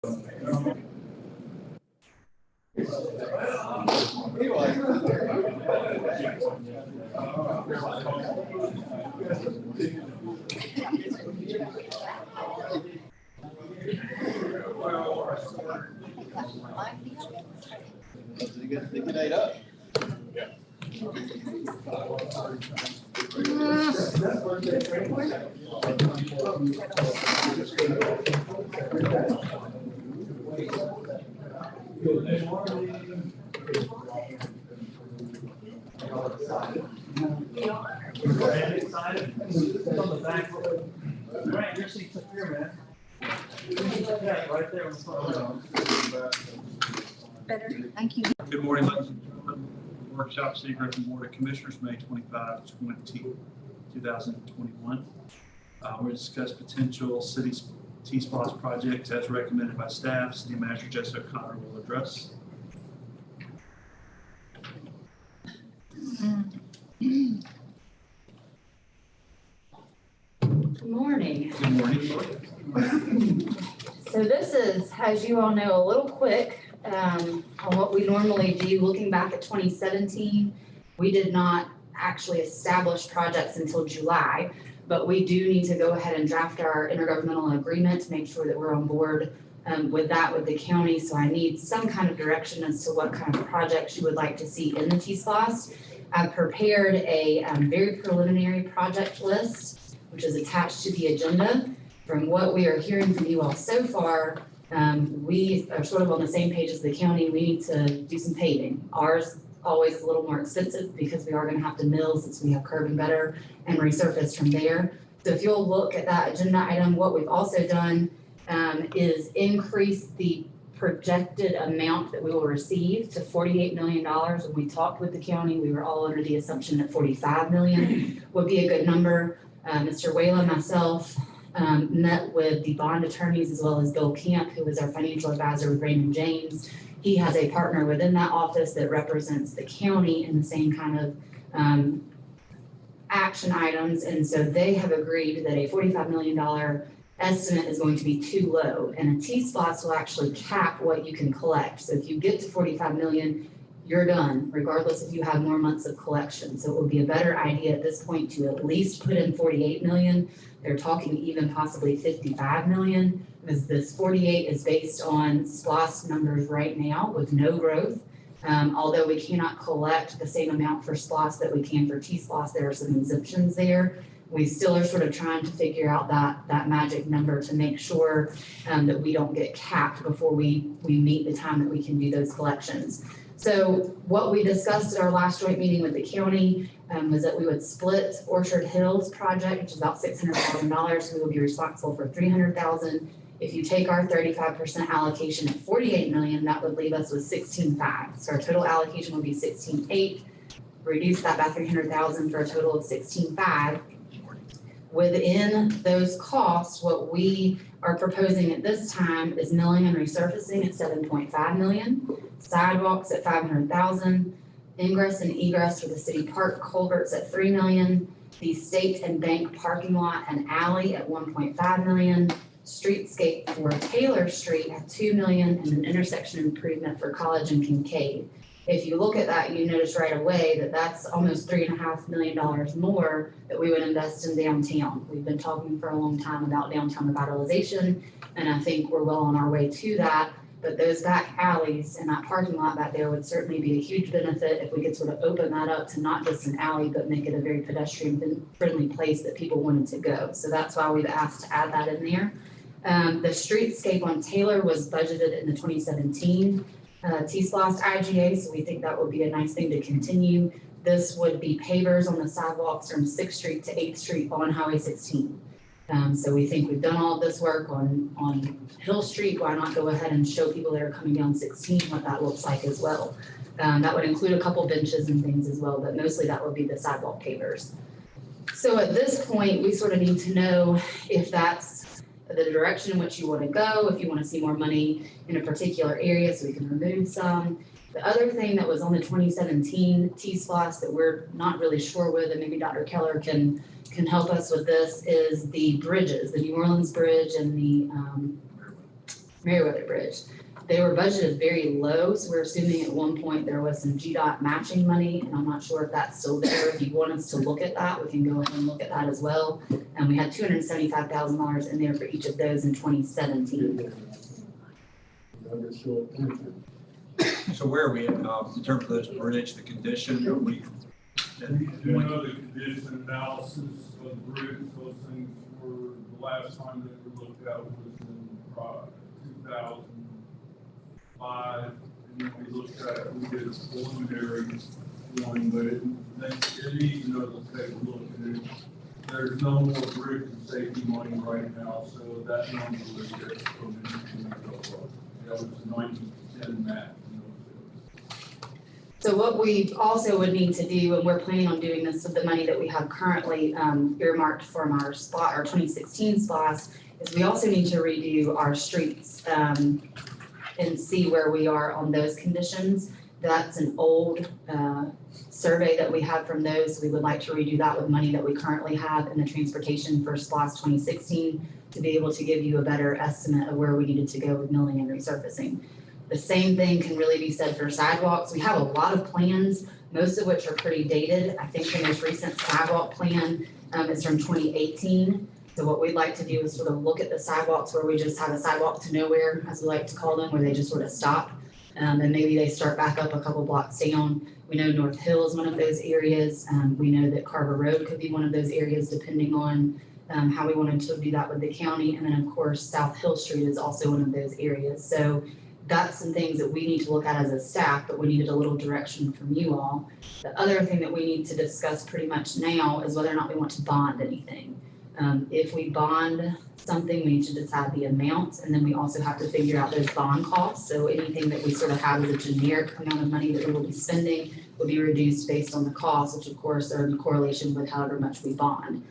They get ate up. Right, your seat's up here, man. Yeah, right there on the front. Better, thank you. Good morning, ladies and gentlemen. Workshop City Griffin Board of Commissioners, May 25, 2021. We'll discuss potential city T-SPOS projects as recommended by staff. City Manager Jessica O'Connor will address. Good morning. Good morning. So this is, as you all know, a little quick on what we normally do. Looking back at 2017, we did not actually establish projects until July, but we do need to go ahead and draft our intergovernmental agreement to make sure that we're on board with that with the county. So I need some kind of direction as to what kind of projects you would like to see in the T-SPOS. I've prepared a very preliminary project list, which is attached to the agenda. From what we are hearing from you all so far, we are sort of on the same page as the county. We need to do some paving. Ours always a little more expensive because we are going to have to mill since we have curb and gutter and resurface from there. So if you'll look at that agenda item, what we've also done is increase the projected amount that we will receive to $48 million. When we talked with the county, we were all under the assumption that $45 million would be a good number. Mr. Whalen, myself, met with the bond attorneys as well as Bill Camp, who is our financial advisor with Raymond James. He has a partner within that office that represents the county in the same kind of action items. And so they have agreed that a $45 million estimate is going to be too low. And a T-SPOS will actually cap what you can collect. So if you get to 45 million, you're done, regardless if you have more months of collection. So it would be a better idea at this point to at least put in 48 million. They're talking even possibly 55 million, because this 48 is based on SPOS numbers right now with no growth. Although we cannot collect the same amount for SPOS that we can for T-SPOS, there are some exemptions there. We still are sort of trying to figure out that magic number to make sure that we don't get capped before we meet the time that we can do those collections. So what we discussed at our last joint meeting with the county was that we would split Orchard Hills project, which is about $600,000. We will be responsible for $300,000. If you take our 35% allocation at 48 million, that would leave us with 16.5. So our total allocation would be 16.8. Reduce that by 300,000 for a total of 16.5. Within those costs, what we are proposing at this time is milling and resurfacing at 7.5 million, sidewalks at 500,000, ingress and egress for the city park culverts at 3 million, the state and bank parking lot and alley at 1.5 million, streetscape for Taylor Street at 2 million, and an intersection improvement for College and Kincaid. If you look at that, you notice right away that that's almost $3.5 million more that we would invest in downtown. We've been talking for a long time about downtown revitalization, and I think we're well on our way to that. But those back alleys and that parking lot back there would certainly be a huge benefit if we could sort of open that up to not just an alley, but make it a very pedestrian-friendly place that people wanted to go. So that's why we've asked to add that in there. The streetscape on Taylor was budgeted in the 2017 T-SPOS IGA, so we think that would be a nice thing to continue. This would be pavers on the sidewalks from 6th Street to 8th Street on Highway 16. So we think we've done all of this work on Hill Street. Why not go ahead and show people that are coming down 16 what that looks like as well. That would include a couple benches and things as well, but mostly that would be the sidewalk pavers. So at this point, we sort of need to know if that's the direction in which you want to go, if you want to see more money in a particular area so we can remove some. The other thing that was on the 2017 T-SPOS that we're not really sure with, and maybe Dr. Keller can help us with this, is the bridges, the New Orleans Bridge and the Meriwether Bridge. They were budgeted very low, so we're assuming at one point there was some GDOT matching money, and I'm not sure if that's still there. If you want us to look at that, we can go ahead and look at that as well. And we had $275,000 in there for each of those in 2017. So where are we at, in terms of those bridge, the condition, are we? We do know the condition analysis of the bridge, those things were, the last time that we looked at was in 2005. And then we looked at, we did a preliminary one, but it needs another take a look at it. There's no more bridge and safety money right now, so that number was just from that was 90-10 max. So what we also would need to do, and we're planning on doing this with the money that we have currently earmarked from our 2016 SPOS, is we also need to redo our streets and see where we are on those conditions. That's an old survey that we have from those. We would like to redo that with money that we currently have in the transportation for SPOS 2016 to be able to give you a better estimate of where we needed to go with milling and resurfacing. The same thing can really be said for sidewalks. We have a lot of plans, most of which are pretty dated. I think the most recent sidewalk plan is from 2018. So what we'd like to do is sort of look at the sidewalks where we just have a sidewalk to nowhere, as we like to call them, where they just sort of stop. And maybe they start back up a couple blocks down. We know North Hill is one of those areas. We know that Carver Road could be one of those areas depending on how we wanted to do that with the county. And then of course, South Hill Street is also one of those areas. So that's some things that we need to look at as a staff, but we needed a little direction from you all. The other thing that we need to discuss pretty much now is whether or not we want to bond anything. If we bond something, we need to decide the amount, and then we also have to figure out those bond costs. So anything that we sort of have as a generic amount of money that we will be spending will be reduced based on the cost, which of course are in correlation with however much we bond.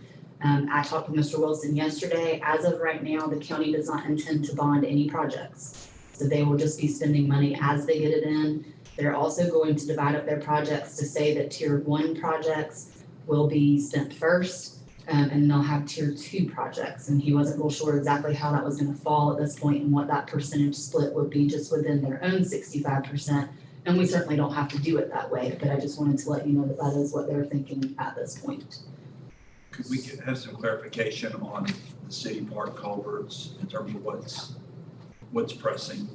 I talked with Mr. Wilson yesterday. As of right now, the county does not intend to bond any projects. So they will just be spending money as they get it in. They're also going to divide up their projects to say that tier 1 projects will be spent first, and they'll have tier 2 projects. And he wasn't real sure exactly how that was going to fall at this point and what that percentage split would be just within their own 65%. And we certainly don't have to do it that way, but I just wanted to let you know that that is what they're thinking at this point. Could we have some clarification on the city park culverts in terms of what's pressing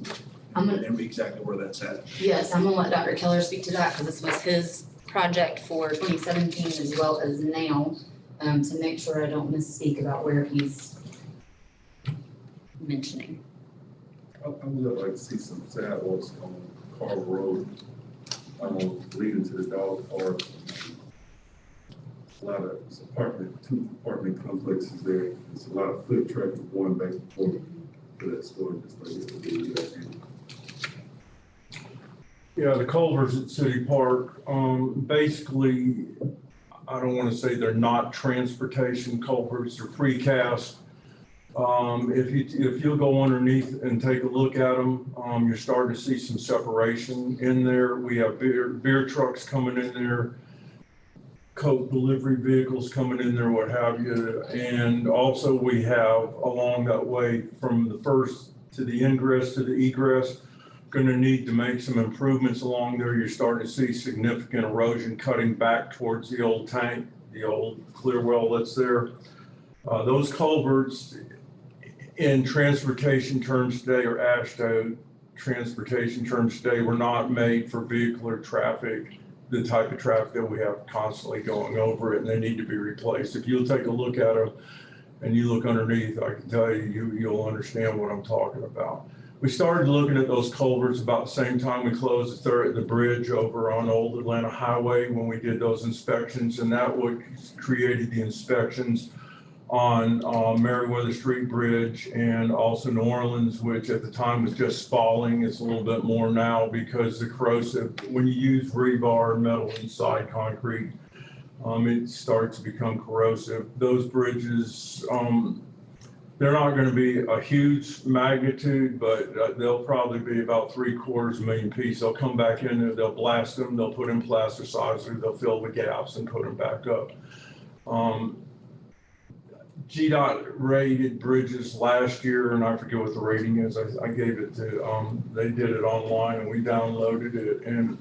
and exactly where that's at? Yes, I'm gonna let Dr. Keller speak to that because this was his project for 2017 as well as now, to make sure I don't misspeak about where he's mentioning. I would like to see some sidewalks on Carver Road, leading to the dog park. A lot of two apartment complexes there. There's a lot of foot traffic going back and forth to that store. Yeah, the culverts at City Park, basically, I don't want to say they're not transportation culverts, they're precast. If you'll go underneath and take a look at them, you're starting to see some separation in there. We have beer trucks coming in there, Coke delivery vehicles coming in there, what have you. And also we have along that way from the first to the ingress to the egress, going to need to make some improvements along there. You're starting to see significant erosion cutting back towards the old tank, the old clear well that's there. Those culverts in transportation terms today, or ASHTO transportation terms today, were not made for vehicular traffic, the type of traffic that we have constantly going over it, and they need to be replaced. If you'll take a look at them and you look underneath, I can tell you, you'll understand what I'm talking about. We started looking at those culverts about the same time we closed the bridge over on Old Atlanta Highway when we did those inspections, and that what created the inspections on Meriwether Street Bridge and also New Orleans, which at the time was just spalling. It's a little bit more now because the corrosive, when you use rebar metal inside concrete, it starts to become corrosive. Those bridges, they're not going to be a huge magnitude, but they'll probably be about 750,000 pieces. They'll come back in there, they'll blast them, they'll put in plasticizer, they'll fill the gaps and put them back up. GDOT rated bridges last year, and I forget what the rating is. I gave it to, they did it online and we downloaded it, and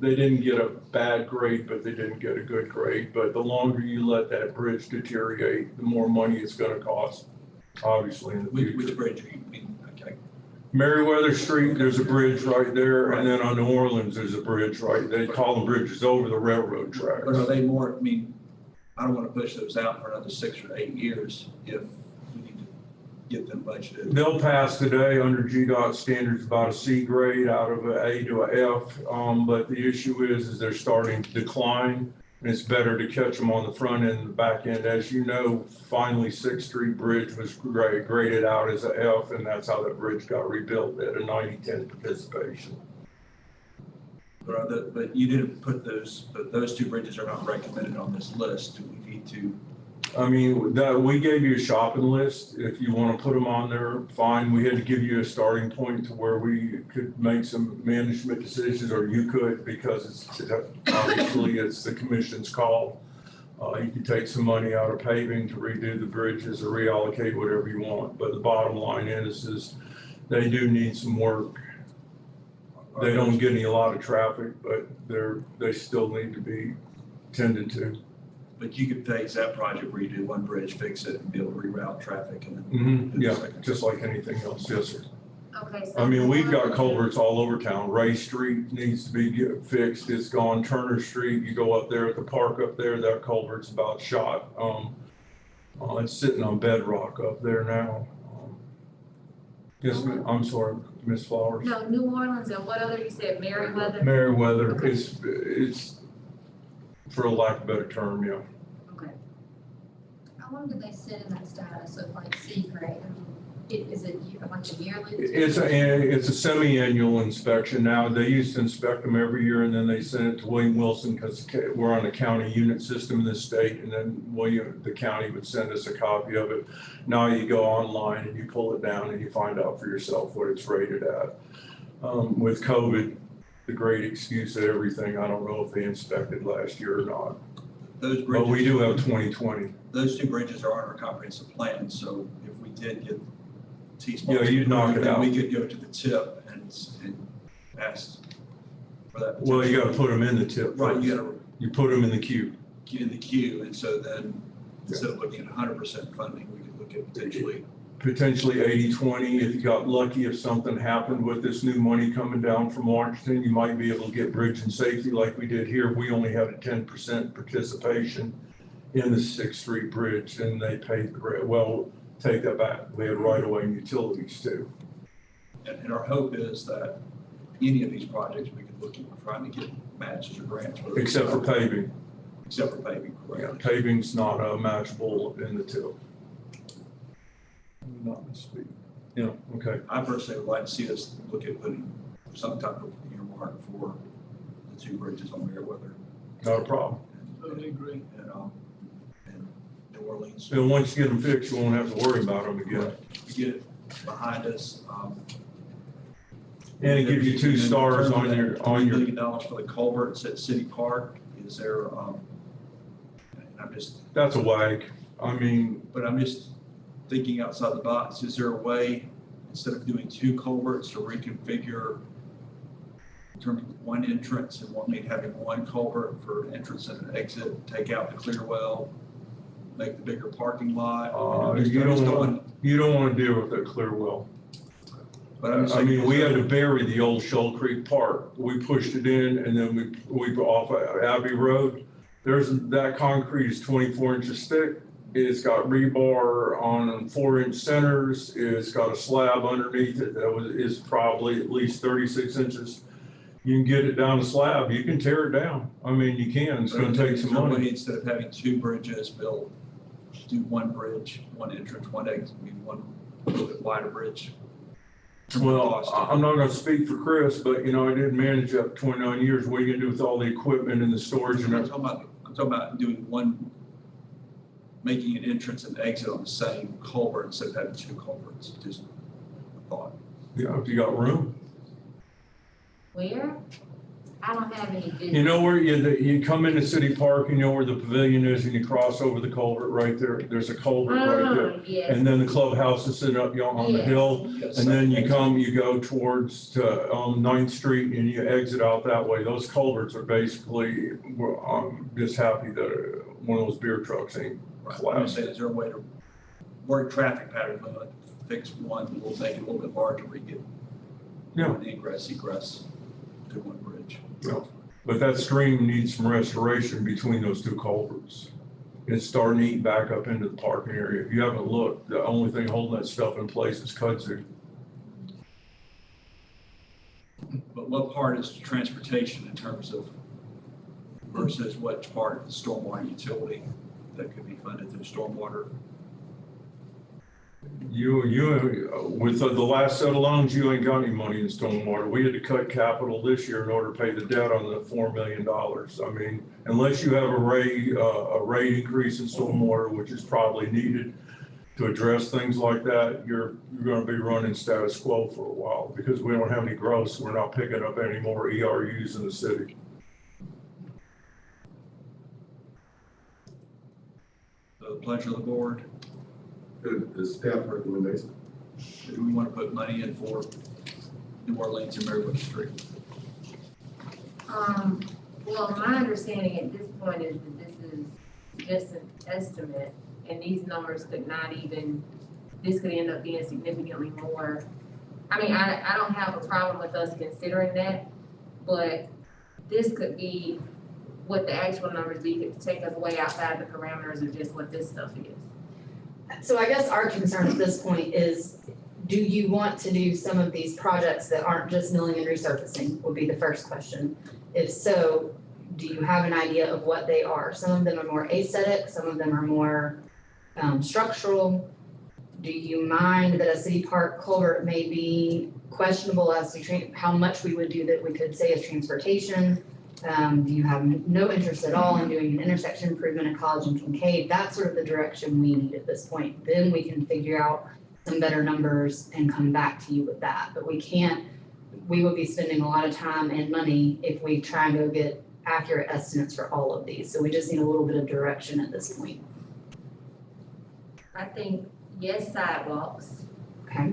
they didn't get a bad grade, but they didn't get a good grade. But the longer you let that bridge deteriorate, the more money it's gonna cost, obviously, in the Which future. bridge are you mean? Okay. Meriwether Street, there's a bridge right there, and then on New Orleans, there's a bridge right, they call them bridges over the railroad tracks. But are they more, I mean, I don't want to push those out for another 6 or 8 years if we need to get them budgeted. They'll pass today under GDOT standards about a C grade out of an A to a F. But the issue is they're starting to decline, and it's better to catch them on the front end and the back end. As you know, finally 6th Street Bridge was graded out as a F, and that's how that bridge got rebuilt at a 90-10 participation. But you didn't put but those 2 bridges are not recommended on this list. Do we need to? I mean, we gave you a shopping list. If you want to put them on there, fine. We had to give you a starting point to where we could make some management decisions, or you could, because obviously it's the commission's call. You can take some money out of paving to redo the bridges or reallocate whatever you want. But the bottom line is they do need some work. They don't get a lot of traffic, but they still need to be tended to. But you could phase that project where you do one bridge, fix it, and be able to reroute traffic and then. Mm-hmm. do the Yeah, second. just like anything else, yes, sir. Okay, so. I mean, we've got culverts all over town. Ray Street needs to be fixed, it's gone. Turner Street, you go up there at the park up there, that culvert's about shot. It's sitting on bedrock up there now. Yes, I'm sorry, Miss Flowers. No, New Orleans, and what other, you said Meriwether? Meriwether, it's, for a lack of a better term, yeah. Okay. How long did they sit in that status of like C grade? I mean, is it like a yearly? It's a semi-annual inspection now. They used to inspect them every year, and then they sent it to William Wilson because we're on a county unit system in this state, and then the county would send us a copy of it. Now you go online and you pull it down and you find out for yourself what it's rated at. With COVID, the great excuse of everything, I don't know if they inspected last year or not. Those But we bridges, do have 2020. those 2 bridges are on our comprehensive plan, so if we did get T-spots. Yeah, you'd knock it then out. We could go to the tip and ask for that. Well, you gotta put them in the tip. Right, first. you gotta You put them in the queue. get in the queue, and so then, instead of looking at 100% funding, we could look at Potentially 80-20. If you got lucky, if something happened with this new money coming down from Washington, you might be able to get bridge and safety like we did here. We only had a 10% participation in the 6th Street Bridge, and they paid the rest. Well, take that back. We had right-of-way and utilities too. And our hope is that any of these projects, we could look at trying to get matches or grants. for. Except for paving. Except for paving, Yeah, correct. paving's not matchable in the tip. Not misspeak. Yeah, okay. I personally would like to see us look at putting some type of earmark for the 2 bridges on Meriwether. Not a problem. Totally agree. And New Orleans. So once you get them fixed, you won't have to worry about them again. We get it behind us. And it gives you 2 stars on your, $3 million for the culverts at City Park. Is there, and I'm just, that's a wag. I mean, but I'm just thinking outside the box. Is there a way, instead of doing 2 culverts, to reconfigure in terms of one entrance and having 1 culvert for entrance and an exit, take out the clear well, make the bigger parking lot? you don't want to deal with that clear well. But I'm just I mean, saying, we had to bury the old Shoal Creek Park. We pushed it in, and then we off Abbey Road. That concrete is 24 inches thick. It's got rebar on 4-inch centers. It's got a slab underneath it that is probably at least 36 inches. You can get it down the slab. You can tear it down. I mean, you can. It's going to take some money. Instead of having 2 bridges built, do 1 bridge, 1 entrance, 1 exit, maybe 1 a little bit wider bridge. Well, I'm not going to speak for Chris, but I didn't manage up 29 years. What are you going to do with all the equipment and the storage and I'm everything? talking about doing 1, making an entrance and exit on the same culvert instead of having 2 culverts. Just a thought. Yeah, if you got room. Where? I don't have any business. You know where you come into City Park, you know where the pavilion is, and you cross over the culvert right there. There's a culvert right there. Yes, And then the clubhouse is sitting up on the Yes. hill. Yes. And then you go towards to 9th Street and you exit out that way. Those culverts are basically, I'm just happy that one of those beer trucks ain't Right. I'm collapsed. saying, is there a way to work traffic patterns, fix one, we'll make it a little bit larger, we get Yeah. one ingress, egress to one bridge. But that stream needs some restoration between those two culverts. It's starting to eat back up into the parking area. If you haven't looked, the only thing holding that stuff in place is kudzu. But what part is transportation in terms of versus what part of the stormwater utility that could be funded through stormwater? With the last set of loans, you ain't got any money in stormwater. We had to cut capital this year in order to pay the debt on the $4 million. I mean, unless you have a rate increase in stormwater, which is probably needed to address things like that, you're gonna be running status quo for a while because we don't have any growth, so we're not picking up any more ERUs in the city. So the pleasure of the board, The staff recommendation. do we want to put money in for New Orleans and Marywood Street? well, my understanding at this point is that this is just an estimate, and these numbers could not even, this could end up being significantly more. I mean, I don't have a problem with us considering that, but this could be what the actual numbers be, could take us way outside the parameters of just what this stuff is. So I guess our concern at this point is, do you want to do some of these projects that aren't just milling and resurfacing, would be the first question. If so, do you have an idea of what they are? Some of them are more aesthetic, some of them are more structural. Do you mind that a city park culvert may be questionable as to how much we would do that we could say is transportation? Do you have no interest at all in doing an intersection improvement at College and Kincaid? That's sort of the direction we need at this point. Then we can figure out some better numbers and come back to you with that. But we would be spending a lot of time and money if we try and go get accurate estimates for all of these. So we just need a little bit of direction at this point. I think, yes, sidewalks, Okay,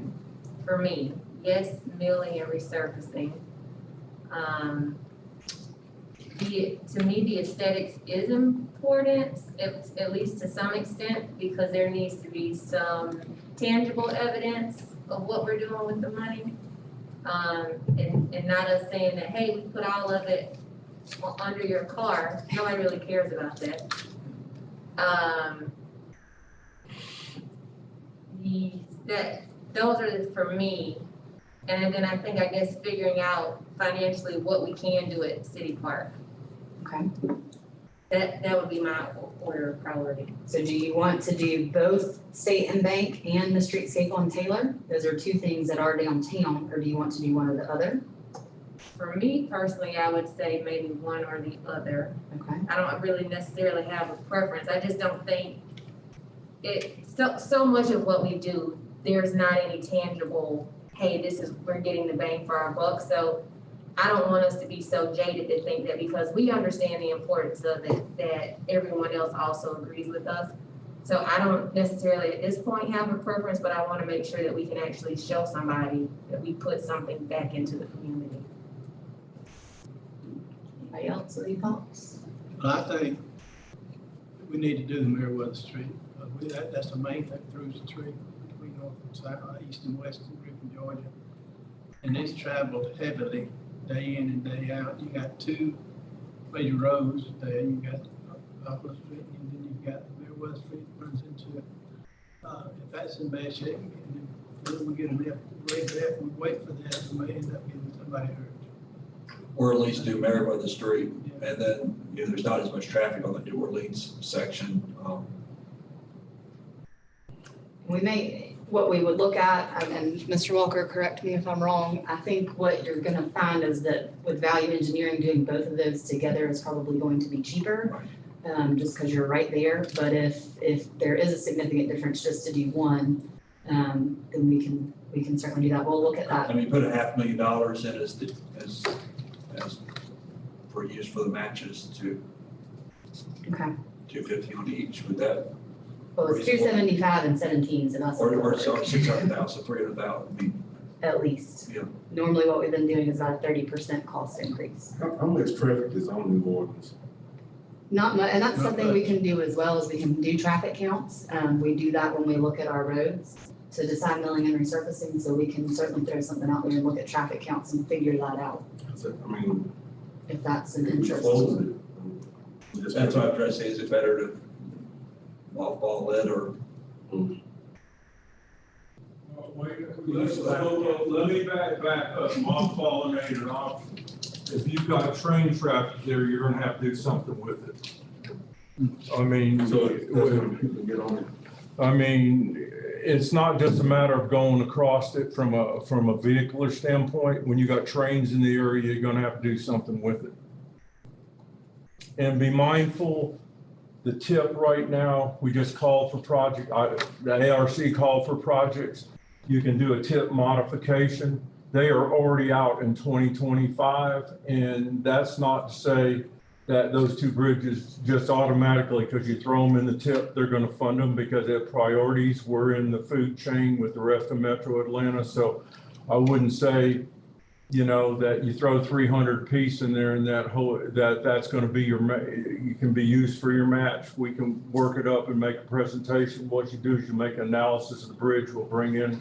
for me, yes, milling and resurfacing. To me, the aesthetics is important, at least to some extent, because there needs to be some tangible evidence of what we're doing with the money. And not us saying that, hey, we put all of it under your car, nobody really cares about that. Those are for me. And then I guess figuring out financially what we can do at City Park. okay. That would be my order of priority. So do you want to do both State and Bank and the streetscape on Taylor? Those are two things that are downtown, or do you want to do one or the other? For me personally, I would say maybe one or the other. Okay, I don't really necessarily have a preference. I just don't think so much of what we do, there's not any tangible, hey, we're getting the bang for our buck. So I don't want us to be so jaded to think that because we understand the importance of it, that everyone else also agrees with us. So I don't necessarily at this point have a preference, but I want to make sure that we can actually show somebody that we put something back into the community. anybody else with any thoughts? Well, I think we need to do the Meriwether Street. That's the main thing through the street between north and south, east and west in Griffin, Georgia. And it's traveled heavily day in and day out. You got two major roads there. You got Upper Street and then you've got Meriwether Street that runs into it. If that's in bad shape, and then we get enough rate there, we wait for that, we may end up getting somebody hurt. Or at least do Maryweather Street, and then, there's not as much traffic on the New Orleans section. What we would look at, and Mr. Walker, correct me if I'm wrong, I think what you're gonna find is that with value engineering, doing both of those together is probably going to be cheaper, just because you're right there. But if there is a significant difference just to do one, then we can certainly do that. We'll look at that. I mean, put $500,000 in as for use for the matches to Okay, 250 on each, would that, well, it's 275 and 17, so that's or 600,000, 300,000, I mean, at least. Yeah. Normally what we've been doing is about a 30% cost increase. How much traffic is on New Orleans? Not much, and that's Not something we much. can do as well, is we can do traffic counts. We do that when we look at our roads to decide milling and resurfacing, so we can certainly throw something out there and look at traffic counts and figure that out, I mean, if that's an if we interest. close it. Just- that's what I'm trying to say, is it better to mothball it or? Let me back up, mothballing ain't an option. If you've got train traffic there, you're gonna have to do something with it. I mean, So that's when people get on it. I mean, it's not just a matter of going across it from a vehicular standpoint. When you got trains in the area, you're gonna have to do something with it. And be mindful, the tip right now, we just called for the ARC called for projects. You can do a tip modification. They are already out in 2025, and that's not to say that those two bridges just automatically, because you throw them in the tip, they're gonna fund them because their priorities were in the food chain with the rest of Metro Atlanta. So I wouldn't say, that you throw 300 piece in there and that's gonna be you can be used for your match. We can work it up and make a presentation. What you do is you make an analysis of the bridge. We'll bring in,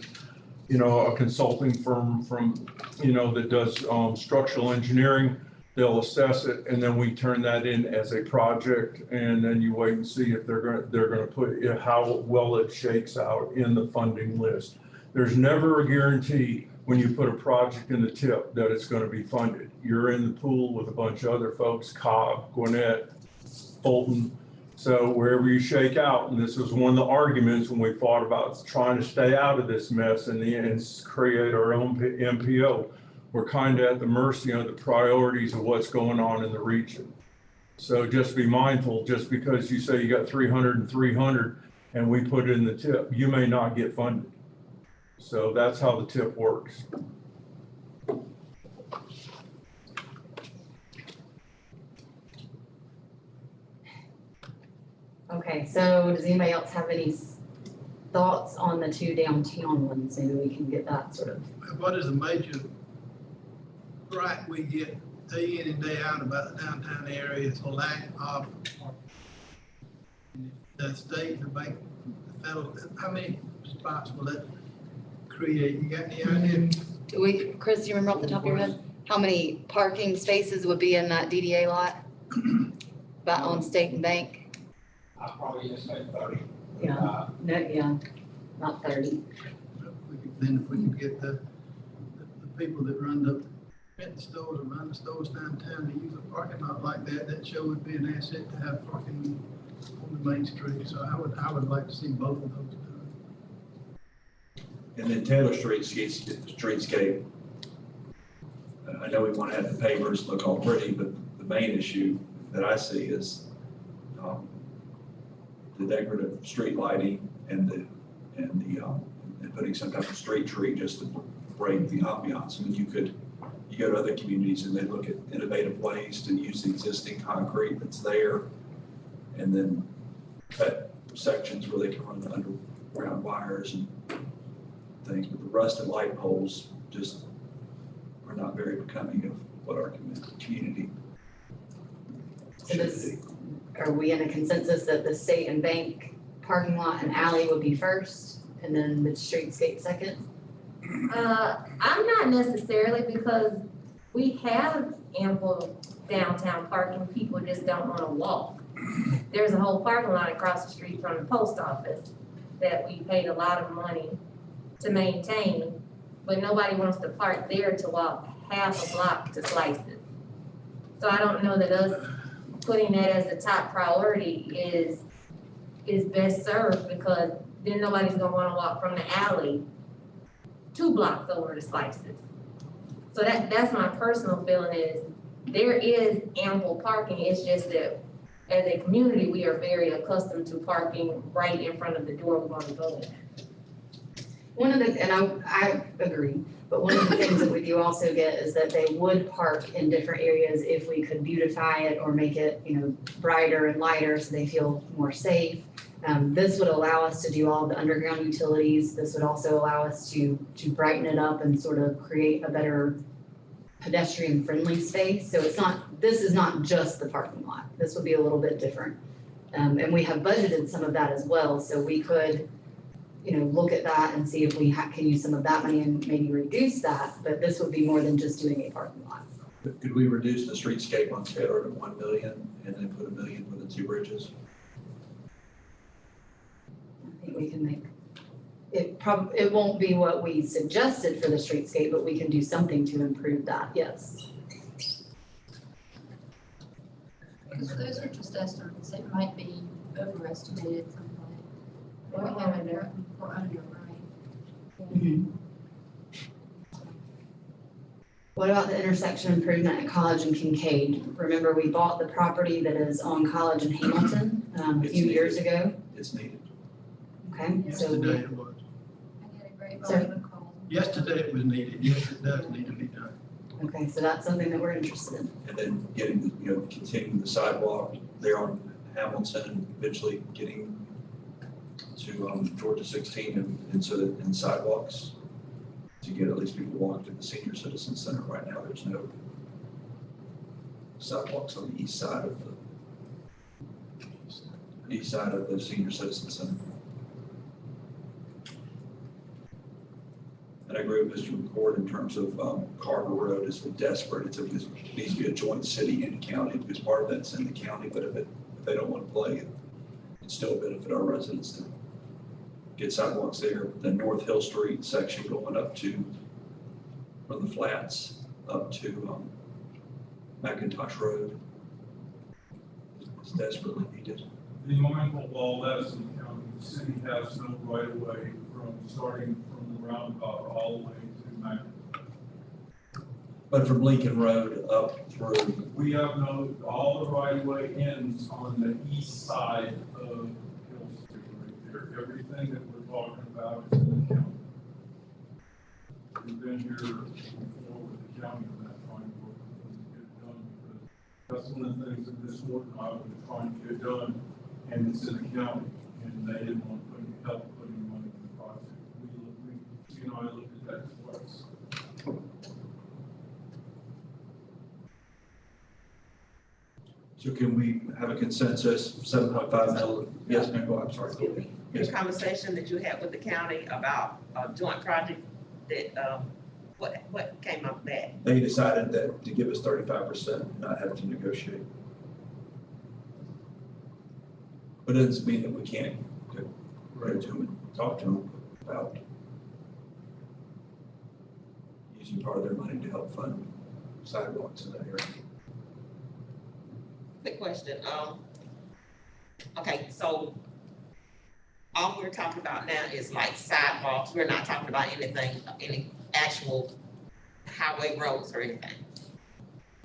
a consulting firm from, that does structural engineering. They'll assess it, and then we turn that in as a project, and then you wait and see if they're gonna put how well it shakes out in the funding list. There's never a guarantee when you put a project in the tip that it's gonna be funded. You're in the pool with a bunch of other folks, Cobb, Gwinnett, Fulton. So wherever you shake out, and this was one of the arguments when we fought about trying to stay out of this mess and create our own MPO. We're kind of at the mercy of the priorities of what's going on in the region. So just be mindful, just because you say you got 300 and 300 and we put it in the tip, you may not get funded. So that's how the tip works. Okay, so does anybody else have any thoughts on the two downtown ones? Maybe we can get that sort of. What is the major gripe we get day in and day out about the downtown area is a lack of parking. The state, the bank, the federal, how many spots will that create? You got any idea? Chris, do you remember off the top of your head? How many parking spaces would be in that DDA lot? About on State and Bank? I probably just say 30. Yeah, no, yeah, not 30. Then if we could get the people that run the stores or run the stores downtown to use a parking lot like that, that sure would be an asset to have parking on the main street. So I would like to see both of those done. And then Taylor streetscape, I know we want to have the pavers look all pretty, but the main issue that I see is the decorative street lighting and putting some type of street tree just to break the ambiance. I mean, you go to other communities and they look at innovative ways to use the existing concrete that's there and then cut sections where they can run the underground wires and things. But the rusted light poles just are not very becoming of what our community So should this, be. are we in a consensus that the State and Bank parking lot and alley would be first and then the streetscape second? I'm not necessarily, because we have ample downtown parking, people just don't wanna walk. There's a whole parking lot across the street from the post office that we paid a lot of money to maintain, but nobody wants to park there to walk half a block to Slices. So I don't know that us putting that as the top priority is best served, because then nobody's gonna wanna walk from the alley 2 blocks over to Slices. So that's my personal feeling is there is ample parking. It's just that as a community, we are very accustomed to parking right in front of the door we're gonna go in. One of the, and I agree, but one of the things that we do also get is that they would park in different areas if we could beautify it or make it, you know, brighter and lighter so they feel more safe. This would allow us to do all the underground utilities. This would also allow us to brighten it up and sort of create a better pedestrian-friendly space. So it's not, this is not just the parking lot. This would be a little bit different. And we have budgeted some of that as well, so we could, you know, look at that and see if we can use some of that money and maybe reduce that, but this would be more than just doing a parking lot. Could we reduce the streetscape on Taylor to 1 million and then put $1 million for the two bridges? I think we can make, it won't be what we suggested for the streetscape, but we can do something to improve that, yes. Because those are just estimates, it might be overestimated, something like. Or under. Or under, right? Mhm. What about the intersection improvement at College and Kincaid? Remember, we bought the property that is on College and Hamilton a few years ago, It's needed. okay? So Yesterday it was. I get a great Sorry? volume of calls. Yesterday it was needed. Yes, it does need to be done. okay, so that's something that we're interested in. And then getting, you know, continuing the sidewalk there on Hamilton, and eventually getting to Georgia 16 and so that in sidewalks to get at least people walk to the senior citizen center. Right now, there's no sidewalks on the east side of the senior citizen center. And I agree with Mr. McCord in terms of Carver Road is desperate. It needs to be a joint city and county because part of that's in the county, but if they don't want to play it, it'd still benefit our residents to get sidewalks there. The North Hill Street section going up to, from the flats up to McIntosh Road is desperately needed. Be mindful of all that, so the county, the city has no right of way from starting from the roundabout all the way to Mac. But from Lincoln Road up through, We have no, all the right of way ends on the east side of Hill Street right there. Everything that we're talking about is in the county. We've been here before with the county on that, trying to work with them to get it done, because that's one of the things that this work I was trying to get done, and it's in the county, and they didn't want to put any help putting money in the project. I looked at that twice. so can we have a consensus, 7.5 million? Yes, ma'am, go, I'm sorry. Excuse me, Yes. the conversation that you had with the county about a joint project that, what came up of that? They decided that to give us 35%, not have to negotiate. But it doesn't mean that we can't go to them and talk to them about using part of their money to help fund sidewalks in that area. Quick question, okay, so all we're talking about now is like sidewalks, we're not talking about anything, any actual highway roads or anything.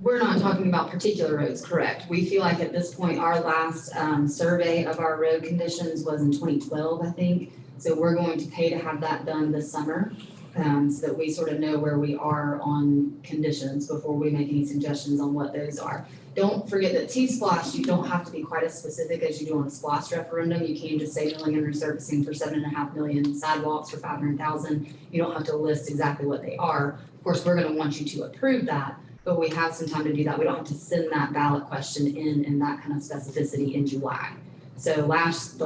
We're not talking about particular roads, correct? We feel like at this point, our last survey of our road conditions was in 2012, I think. So we're going to pay to have that done this summer, so that we sort of know where we are on conditions before we make any suggestions on what those are. Don't forget that T-Splosh, you don't have to be quite as specific as you do on a SPLOST referendum. You can just say milling and resurfacing for 7.5 million, sidewalks for 500,000. You don't have to list exactly what they are. Of course, we're gonna want you to approve that, but we have some time to do that. We don't have to send that ballot question in that kind of specificity in July. So the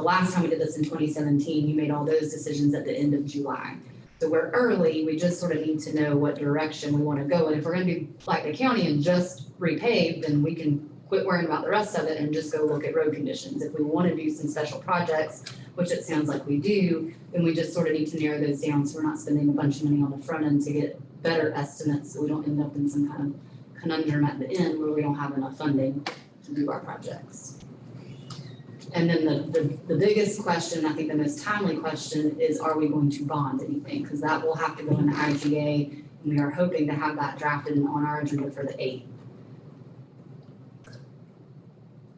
last time we did this in 2017, you made all those decisions at the end of July. So we're early, we just sort of need to know what direction we want to go. And if we're gonna do like the county and just repave, then we can quit worrying about the rest of it and just go look at road conditions. If we want to do some special projects, which it sounds like we do, then we just sort of need to narrow those down so we're not spending a bunch of money on the front end to get better estimates, so we don't end up in some kind of conundrum at the end where we don't have enough funding to do our projects. And then the biggest question, I think the most timely question is, are we going to bond anything? Because that will have to go into IGA, and we are hoping to have that drafted and on our agenda for the 8th.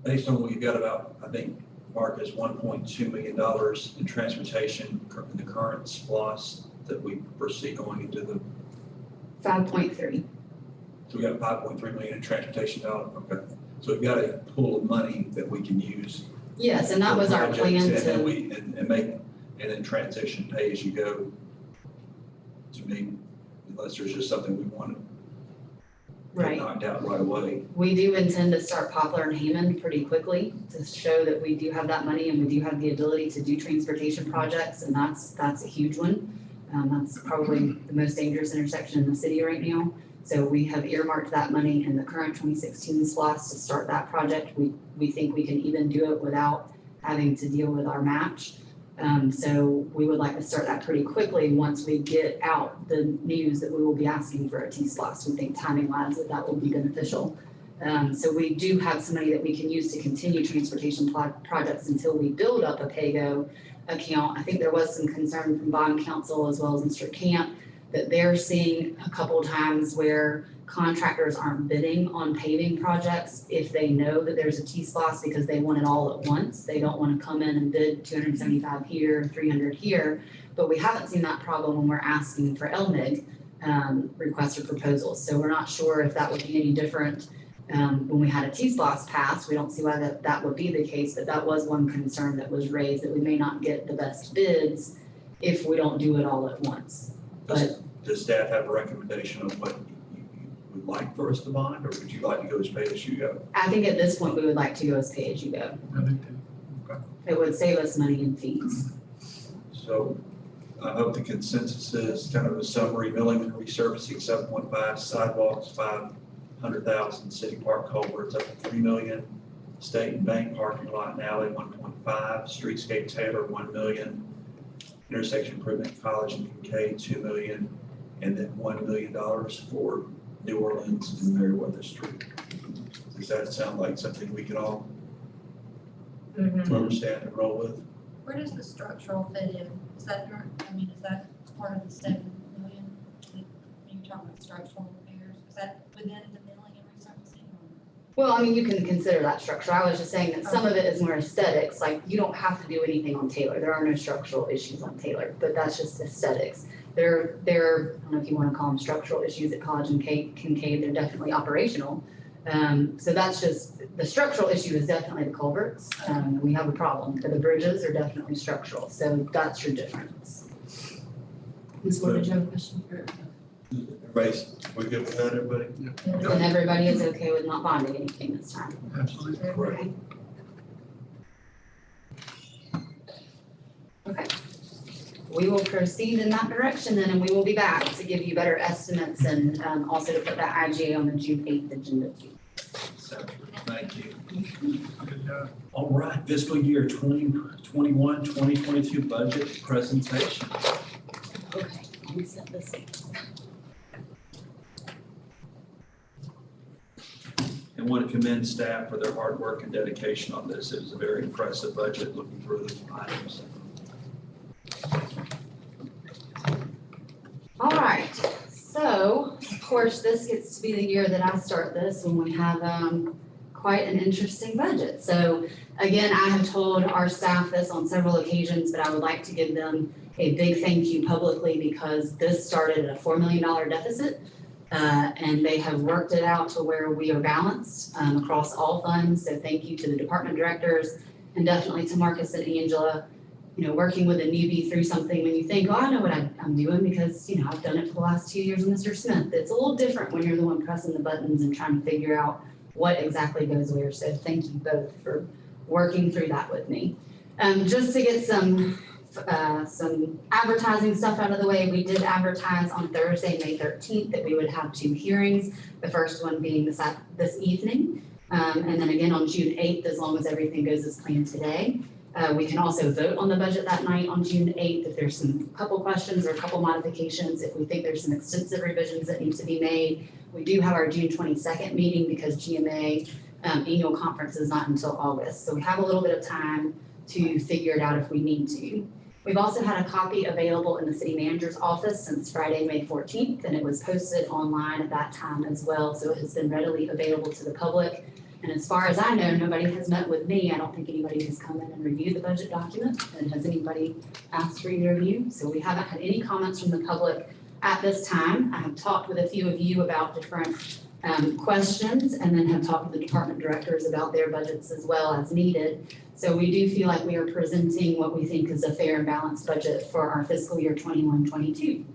Based on what we've got about, I think, Mark, is $1.2 million in transportation in the current SPLOST that we foresee going into the, 5.3. so we got 5.3 million in transportation dollars, okay. So we've got a pool of money that we can use. Yes, and that was our for plan projects, And then to, and make, and then transition pay as you go to me, unless there's just something we want to get right. knocked out right away. We do intend to start Poplar and Hammond pretty quickly to show that we do have that money and we do have the ability to do transportation projects, and that's a huge one. That's probably the most dangerous intersection in the city right now. So we have earmarked that money in the current 2016 SLOSS to start that project. We think we can even do it without having to deal with our match. So we would like to start that pretty quickly once we get out the news that we will be asking for a T-SLOSS. We think timing wise that will be beneficial. So we do have some money that we can use to continue transportation projects until we build up a PAYGO account. I think there was some concern from bond counsel as well as Mr. Camp that they're seeing a couple times where contractors aren't bidding on paving projects if they know that there's a T-SLOSS because they want it all at once. They don't want to come in and bid 275 here, 300 here. But we haven't seen that problem when we're asking for LMIG requests or proposals. So we're not sure if that would be any different when we had a T-SLOSS pass. We don't see why that would be the case, but that was one concern that was raised, that we may not get the best bids if we don't do it all at once. Does staff have a recommendation of what you would like for us to bond, or would you like to go as pay as you go? I think at this point, we would like to go as pay as you go. I think that- It would save us money in fees. So I hope the consensus is kind of a summary: milling and resurfacing 7.5, sidewalks 500,000, city park culverts up to 3 million, state and bank parking lot and alley 1.5, streetscape Taylor 1 million, intersection improvement College and Kincaid 2 million, and then $1 million for New Orleans and Meriwether Street. Does that sound like something we can all understand and roll with? Where does the structural fit in? Is that, is that part of the 7 million? When you're talking about structural repairs, is that within the milling and resurfacing? Well, I mean, you can consider that structure. I was just saying that some of it is more aesthetics, like you don't have to do anything on Taylor. There are no structural issues on Taylor, but that's just aesthetics. There, I don't know if you want to call them structural issues at College and Kincaid, they're definitely operational. So that's just, the structural issue is definitely the culverts. We have a problem, but the bridges are definitely structural. So that's your difference. Ms. Ford, did you have a question? Everybody's, we good with that, everybody? And everybody is okay with not bonding anything this time? Absolutely. Correct. Okay. We will proceed in that direction then, and we will be back to give you better estimates and also to put that IGA on the June 8th agenda too. Thank you. Good job. All right, fiscal year 2021, 2022 budget presentation. Okay, let me set this up. And want to commend staff for their hard work and dedication on this. It was a very impressive budget, looking through the items. All right, so of course, this gets to be the year that I start this when we have quite an interesting budget. So again, I have told our staff this on several occasions, but I would like to give them a big thank you publicly because this started at a $4 million deficit. And they have worked it out to where we are balanced across all funds. So thank you to the department directors and definitely to Marcus and Angela, working with a newbie through something when you think, oh, I know what I'm doing because, I've done it for the last 2 years with Mr. Smith. It's a little different when you're the one pressing the buttons and trying to figure out what exactly goes where. So thank you both for working through that with me. Just to get some advertising stuff out of the way, we did advertise on Thursday, May 13th, that we would have 2 hearings. The first one being this evening, and then again on June 8th, as long as everything goes as planned today. We can also vote on the budget that night on June 8th if there's some couple questions or a couple modifications, if we think there's some extensive revisions that need to be made. We do have our June 22nd meeting because GMA annual conference is not until August. So we have a little bit of time to figure it out if we need to. We've also had a copy available in the city manager's office since Friday, May 14th, and it was posted online at that time as well. So it has been readily available to the public. And as far as I know, nobody has met with me. I don't think anybody has come in and reviewed the budget document. And has anybody asked for either of you? So we haven't had any comments from the public at this time. I have talked with a few of you about different questions, and then have talked with the department directors about their budgets as well as needed. So we do feel like we are presenting what we think is a fair and balanced budget for our fiscal year 21-22.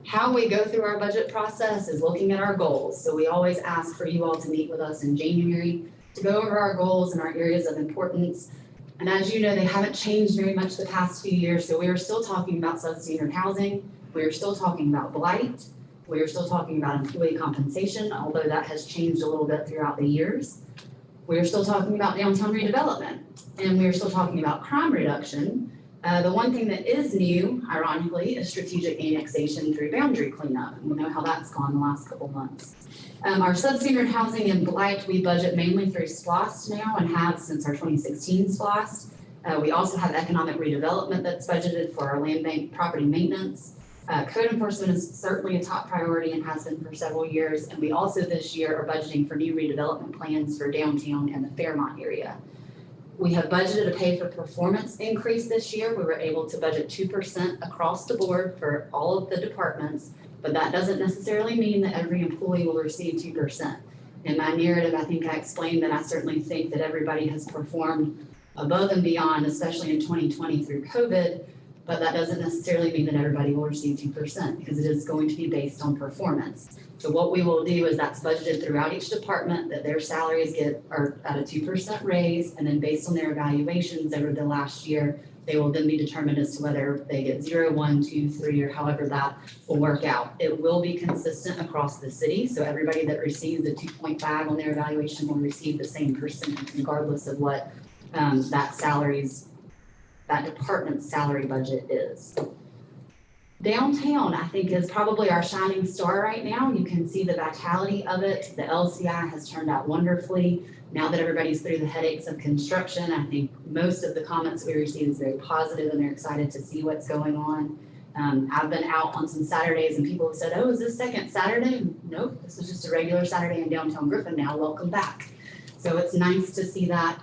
How we go through our budget process is looking at our goals. So we always ask for you all to meet with us in January to go over our goals and our areas of importance. And as you know, they haven't changed very much the past few years. So we are still talking about substandard housing. We are still talking about blight. We are still talking about employee compensation, although that has changed a little bit throughout the years. We are still talking about downtown redevelopment, and we are still talking about crime reduction. The one thing that is new, ironically, is strategic annexation through boundary cleanup. We know how that's gone the last couple months. Our substandard housing and blight, we budget mainly through SPLOST now and have since our 2016 SPLOST. We also have economic redevelopment that's budgeted for our land bank property maintenance. Code enforcement is certainly a top priority and has been for several years. And we also this year are budgeting for new redevelopment plans for downtown and the Fairmont area. We have budgeted a pay for performance increase this year. We were able to budget 2% across the board for all of the departments, but that doesn't necessarily mean that every employee will receive 2%. In my narrative, I think I explained that I certainly think that everybody has performed above and beyond, especially in 2020 through COVID, but that doesn't necessarily mean that everybody will receive 2% because it is going to be based on performance. So what we will do is that's budgeted throughout each department that their salaries are at a 2% raise, and then based on their evaluations over the last year, they will then be determined as to whether they get 0, 1, 2, 3, or however that will work out. It will be consistent across the city, so everybody that receives a 2.5 on their evaluation will receive the same percentage regardless of what that department's salary budget is. Downtown, I think, is probably our shining star right now. You can see the vitality of it. The LCI has turned out wonderfully. Now that everybody's through the headaches of construction, I think most of the comments we receive is very positive and they're excited to see what's going on. I've been out on some Saturdays and people have said, oh, is this second Saturday? Nope, this is just a regular Saturday in downtown Griffin now, welcome back. So it's nice to see that.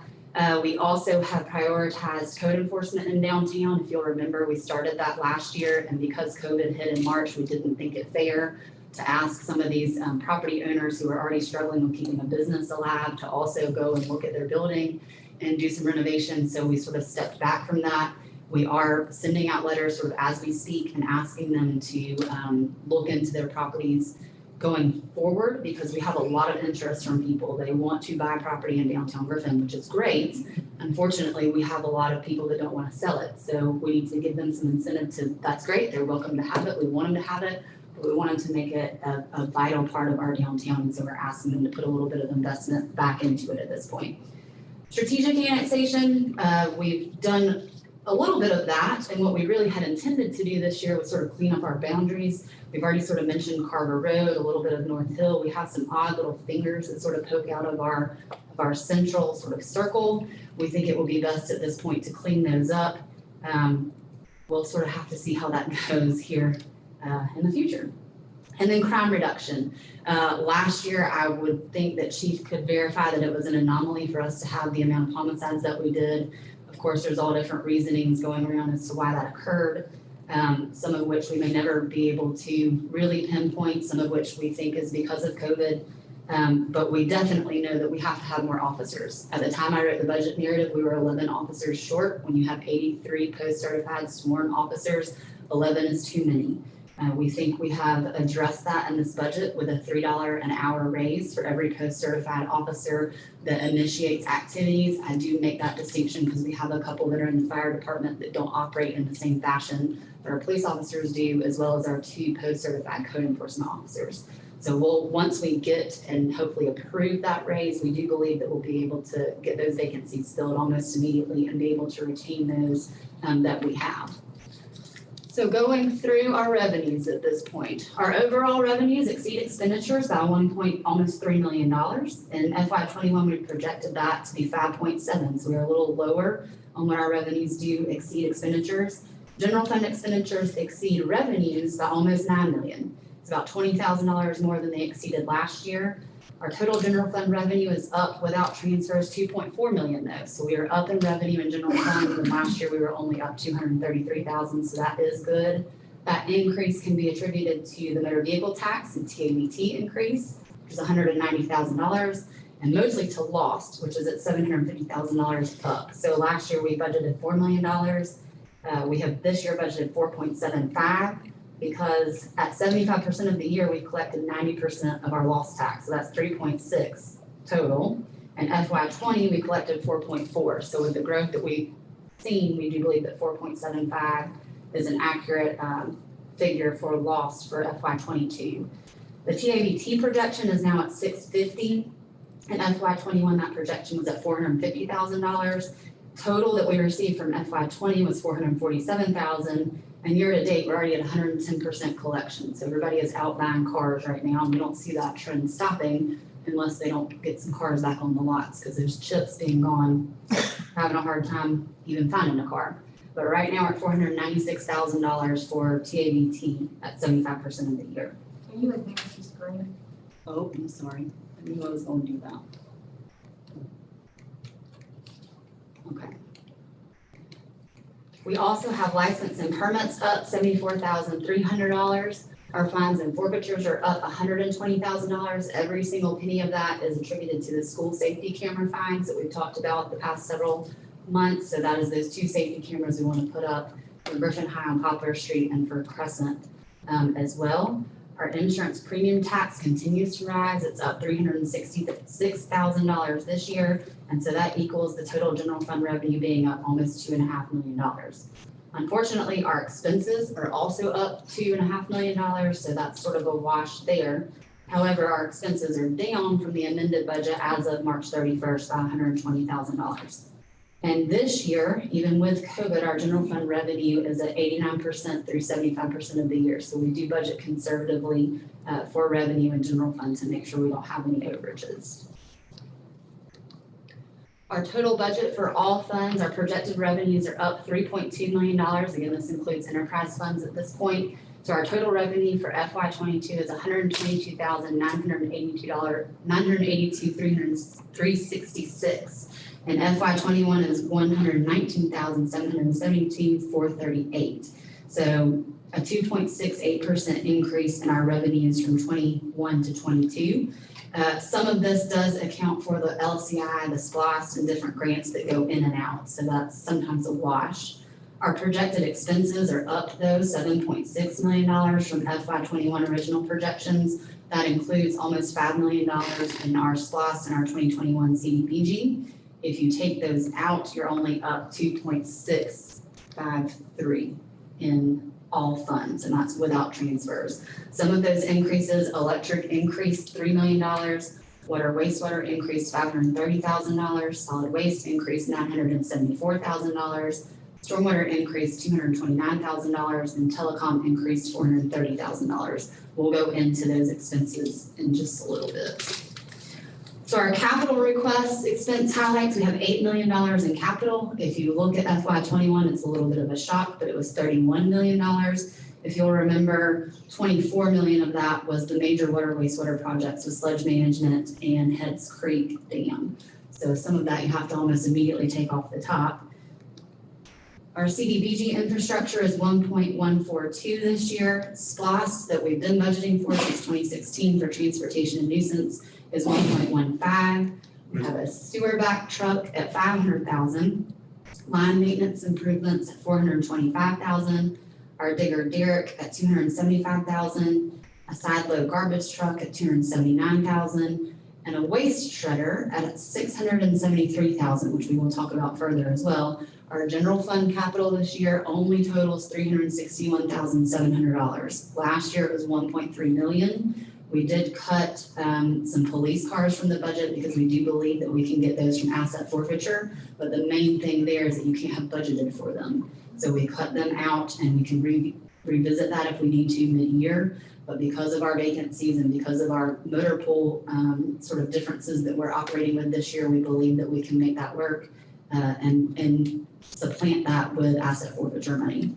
We also have prioritized code enforcement in downtown. If you'll remember, we started that last year, and because COVID hit in March, we didn't think it fair to ask some of these property owners who are already struggling with keeping a business alive to also go and look at their building and do some renovations. So we sort of stepped back from that. We are sending out letters sort of as we speak and asking them to look into their properties going forward, because we have a lot of interest from people. They want to buy property in downtown Griffin, which is great. Unfortunately, we have a lot of people that don't want to sell it. So we need to give them some incentive to, that's great, they're welcome to have it, we want them to have it, but we want them to make it a vital part of our downtown. And so we're asking them to put a little bit of investment back into it at this point. Strategic annexation, we've done a little bit of that, and what we really had intended to do this year was sort of clean up our boundaries. We've already sort of mentioned Carver Road, a little bit of North Hill. We have some odd little fingers that sort of poke out of our central sort of circle. We think it will be best at this point to clean those up. We'll sort of have to see how that goes here in the future. And then crime reduction. Last year, I would think that Chief could verify that it was an anomaly for us to have the amount of homicides that we did. Of course, there's all different reasonings going around as to why that occurred. Some of which we may never be able to really pinpoint, some of which we think is because of COVID. But we definitely know that we have to have more officers. At the time I wrote the budget narrative, we were 11 officers short. When you have 83 post-certified sworn officers, 11 is too many. We think we have addressed that in this budget with a $3 an hour raise for every post-certified officer that initiates activities. I do make that distinction because we have a couple that are in the fire department that don't operate in the same fashion that our police officers do, as well as our 2 post-certified code enforcement officers. So once we get and hopefully approve that raise, we do believe that we'll be able to get those vacancies filled almost immediately and be able to retain those that we have. So going through our revenues at this point, our overall revenues exceed expenditures by almost $3 million. In FY21, we projected that to be 5.7, so we're a little lower on what our revenues do exceed expenditures. General fund expenditures exceed revenues by almost $9 million. about $20,000 more than they exceeded last year. Our total general fund revenue is up without transfers, 2.4 million though. So we are up in revenue in general fund, and last year we were only up 233,000, so that is good. That increase can be attributed to the motor vehicle tax and TABT increase, which is $190,000, and mostly to lost, which is at $750,000 up. So last year we budgeted $4 million. We have this year budgeted 4.75, because at 75% of the year, we collected 90% of our lost tax. So that's 3.6 total. And FY20, we collected 4.4. So with the growth that we've seen, we do believe that 4.75 is an accurate figure for lost for FY22. The TABT projection is now at 650. In FY21, that projection was at $450,000. Total that we received from FY20 was $447,000. And year to date, we're already at 110% collection. So everybody is out buying cars right now, and we don't see that trend stopping unless they don't get some cars back on the lots, because there's chips being gone, having a hard time even finding a car. But right now we're at $496,000 for TABT at 75% of the year. Can you advance the screen? Oh, I'm sorry. I knew I was going to do that. Okay. We also have license and permits up $74,300. Our fines and forfeitures are up $120,000. Every single penny of that is attributed to the school safety camera fines that we've talked about the past several months. So that is those 2 safety cameras we want to put up for Griffin High on Poplar Street and for Crescent as well. Our insurance premium tax continues to rise. It's up $366,000 this year. And so that equals the total general fund revenue being up almost $2.5 million. Unfortunately, our expenses are also up $2.5 million. So that's sort of a wash there. However, our expenses are down from the amended budget as of March 31st by $120,000. And this year, even with COVID, our general fund revenue is at 89% through 75% of the year. So we do budget conservatively for revenue and general fund to make sure we don't have any overages. Our total budget for all funds, our projected revenues are up $3.2 million. Again, this includes enterprise funds at this point. So our total revenue for FY22 is $122,982,366. And FY21 is $119,772,438. So a 2.68% increase in our revenues from 21 to 22. Some of this does account for the LCI, the SPLOST, and different grants that go in and out. So that's sometimes a wash. Our projected expenses are up though, $7.6 million from FY21 original projections. That includes almost $5 million in our SPLOST and our 2021 CDBG. If you take those out, you're only up 2.653 in all funds, and that's without transfers. Some of those increases, electric increased $3 million, water wastewater increased $530,000, solid waste increased $974,000, stormwater increased $229,000, and telecom increased $430,000. We'll go into those expenses in just a little bit. So our capital request expense highlights, we have $8 million in capital. If you look at FY21, it's a little bit of a shock, but it was $31 million. If you'll remember, 24 million of that was the major water wastewater projects with sludge management and Heads Creek Dam. So some of that you have to almost immediately take off the top. Our CDBG infrastructure is 1.142 this year. SPLOST that we've been budgeting for since 2016 for transportation and nuisance is 1.15. We have a sewer back truck at 500,000. Line maintenance improvements at 425,000. Our digger derrick at 275,000. A side load garbage truck at 279,000. And a waste shredder at 673,000, which we will talk about further as well. Our general fund capital this year only totals $361,700. Last year it was 1.3 million. We did cut some police cars from the budget because we do believe that we can get those from asset forfeiture. But the main thing there is that you can't have budgeted for them. So we cut them out and we can revisit that if we need to mid-year. But because of our vacancies and because of our motor pool sort of differences that we're operating with this year, we believe that we can make that work and supplant that with asset forfeiture money.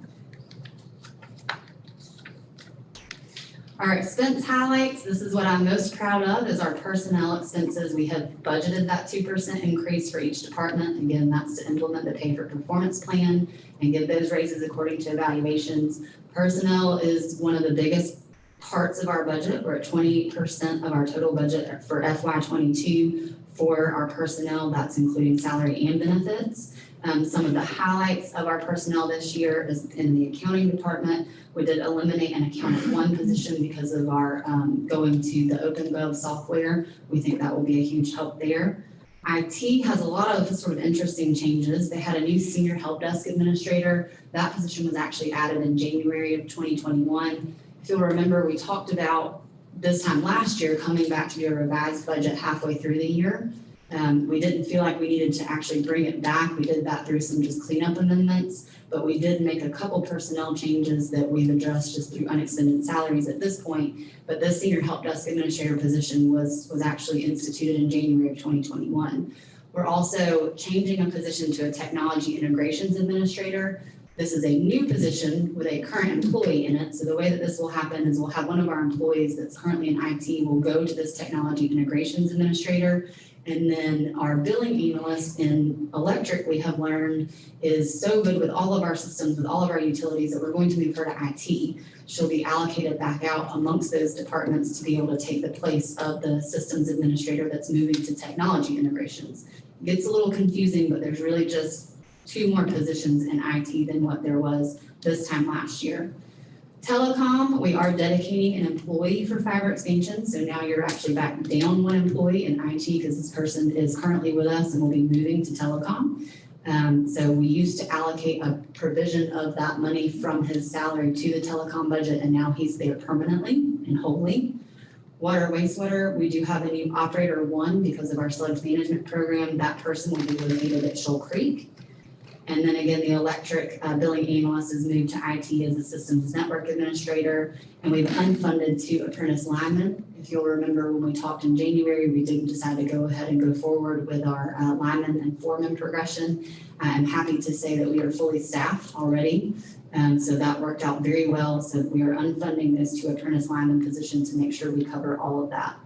Our expense highlights, this is what I'm most proud of, is our personnel expenses. We have budgeted that 2% increase for each department. Again, that's to implement the pay for performance plan and give those raises according to evaluations. Personnel is one of the biggest parts of our budget. We're at 20% of our total budget for FY22 for our personnel. That's including salary and benefits. Some of the highlights of our personnel this year is in the accounting department. We did eliminate an accountant one position because of our going to the OpenGov software. We think that will be a huge help there. IT has a lot of sort of interesting changes. They had a new senior help desk administrator. That position was actually added in January of 2021. If you'll remember, we talked about this time last year coming back to do a revised budget halfway through the year. We didn't feel like we needed to actually bring it back. We did that through some just cleanup amendments, but we did make a couple personnel changes that we've addressed just through unexpended salaries at this point. But this senior help desk administrator position was actually instituted in January of 2021. We're also changing a position to a technology integrations administrator. This is a new position with a current employee in it. So the way that this will happen is we'll have one of our employees that's currently in IT will go to this technology integrations administrator. And then our billing analyst in electric, we have learned, is so good with all of our systems, with all of our utilities, that we're going to move her to IT. She'll be allocated back out amongst those departments to be able to take the place of the systems administrator that's moving to technology integrations. It gets a little confusing, but there's really just 2 more positions in IT than what there was this time last year. Telecom, we are dedicating an employee for fiber expansion. So now you're actually back down 1 employee in IT because this person is currently with us and will be moving to telecom. So we used to allocate a provision of that money from his salary to the telecom budget, and now he's there permanently and wholly. Water, wastewater, we do have a new operator 1 because of our sludge management program. That person will be located at Shoal Creek. And then again, the electric billing analyst is moved to IT as a systems network administrator, and we've unfunded 2 apprentice linemen. If you'll remember when we talked in January, we did decide to go ahead and go forward with our lineman and foreman progression. I'm happy to say that we are fully staffed already. So that worked out very well. So we are unfunding those 2 apprentice lineman positions to make sure we cover all of that.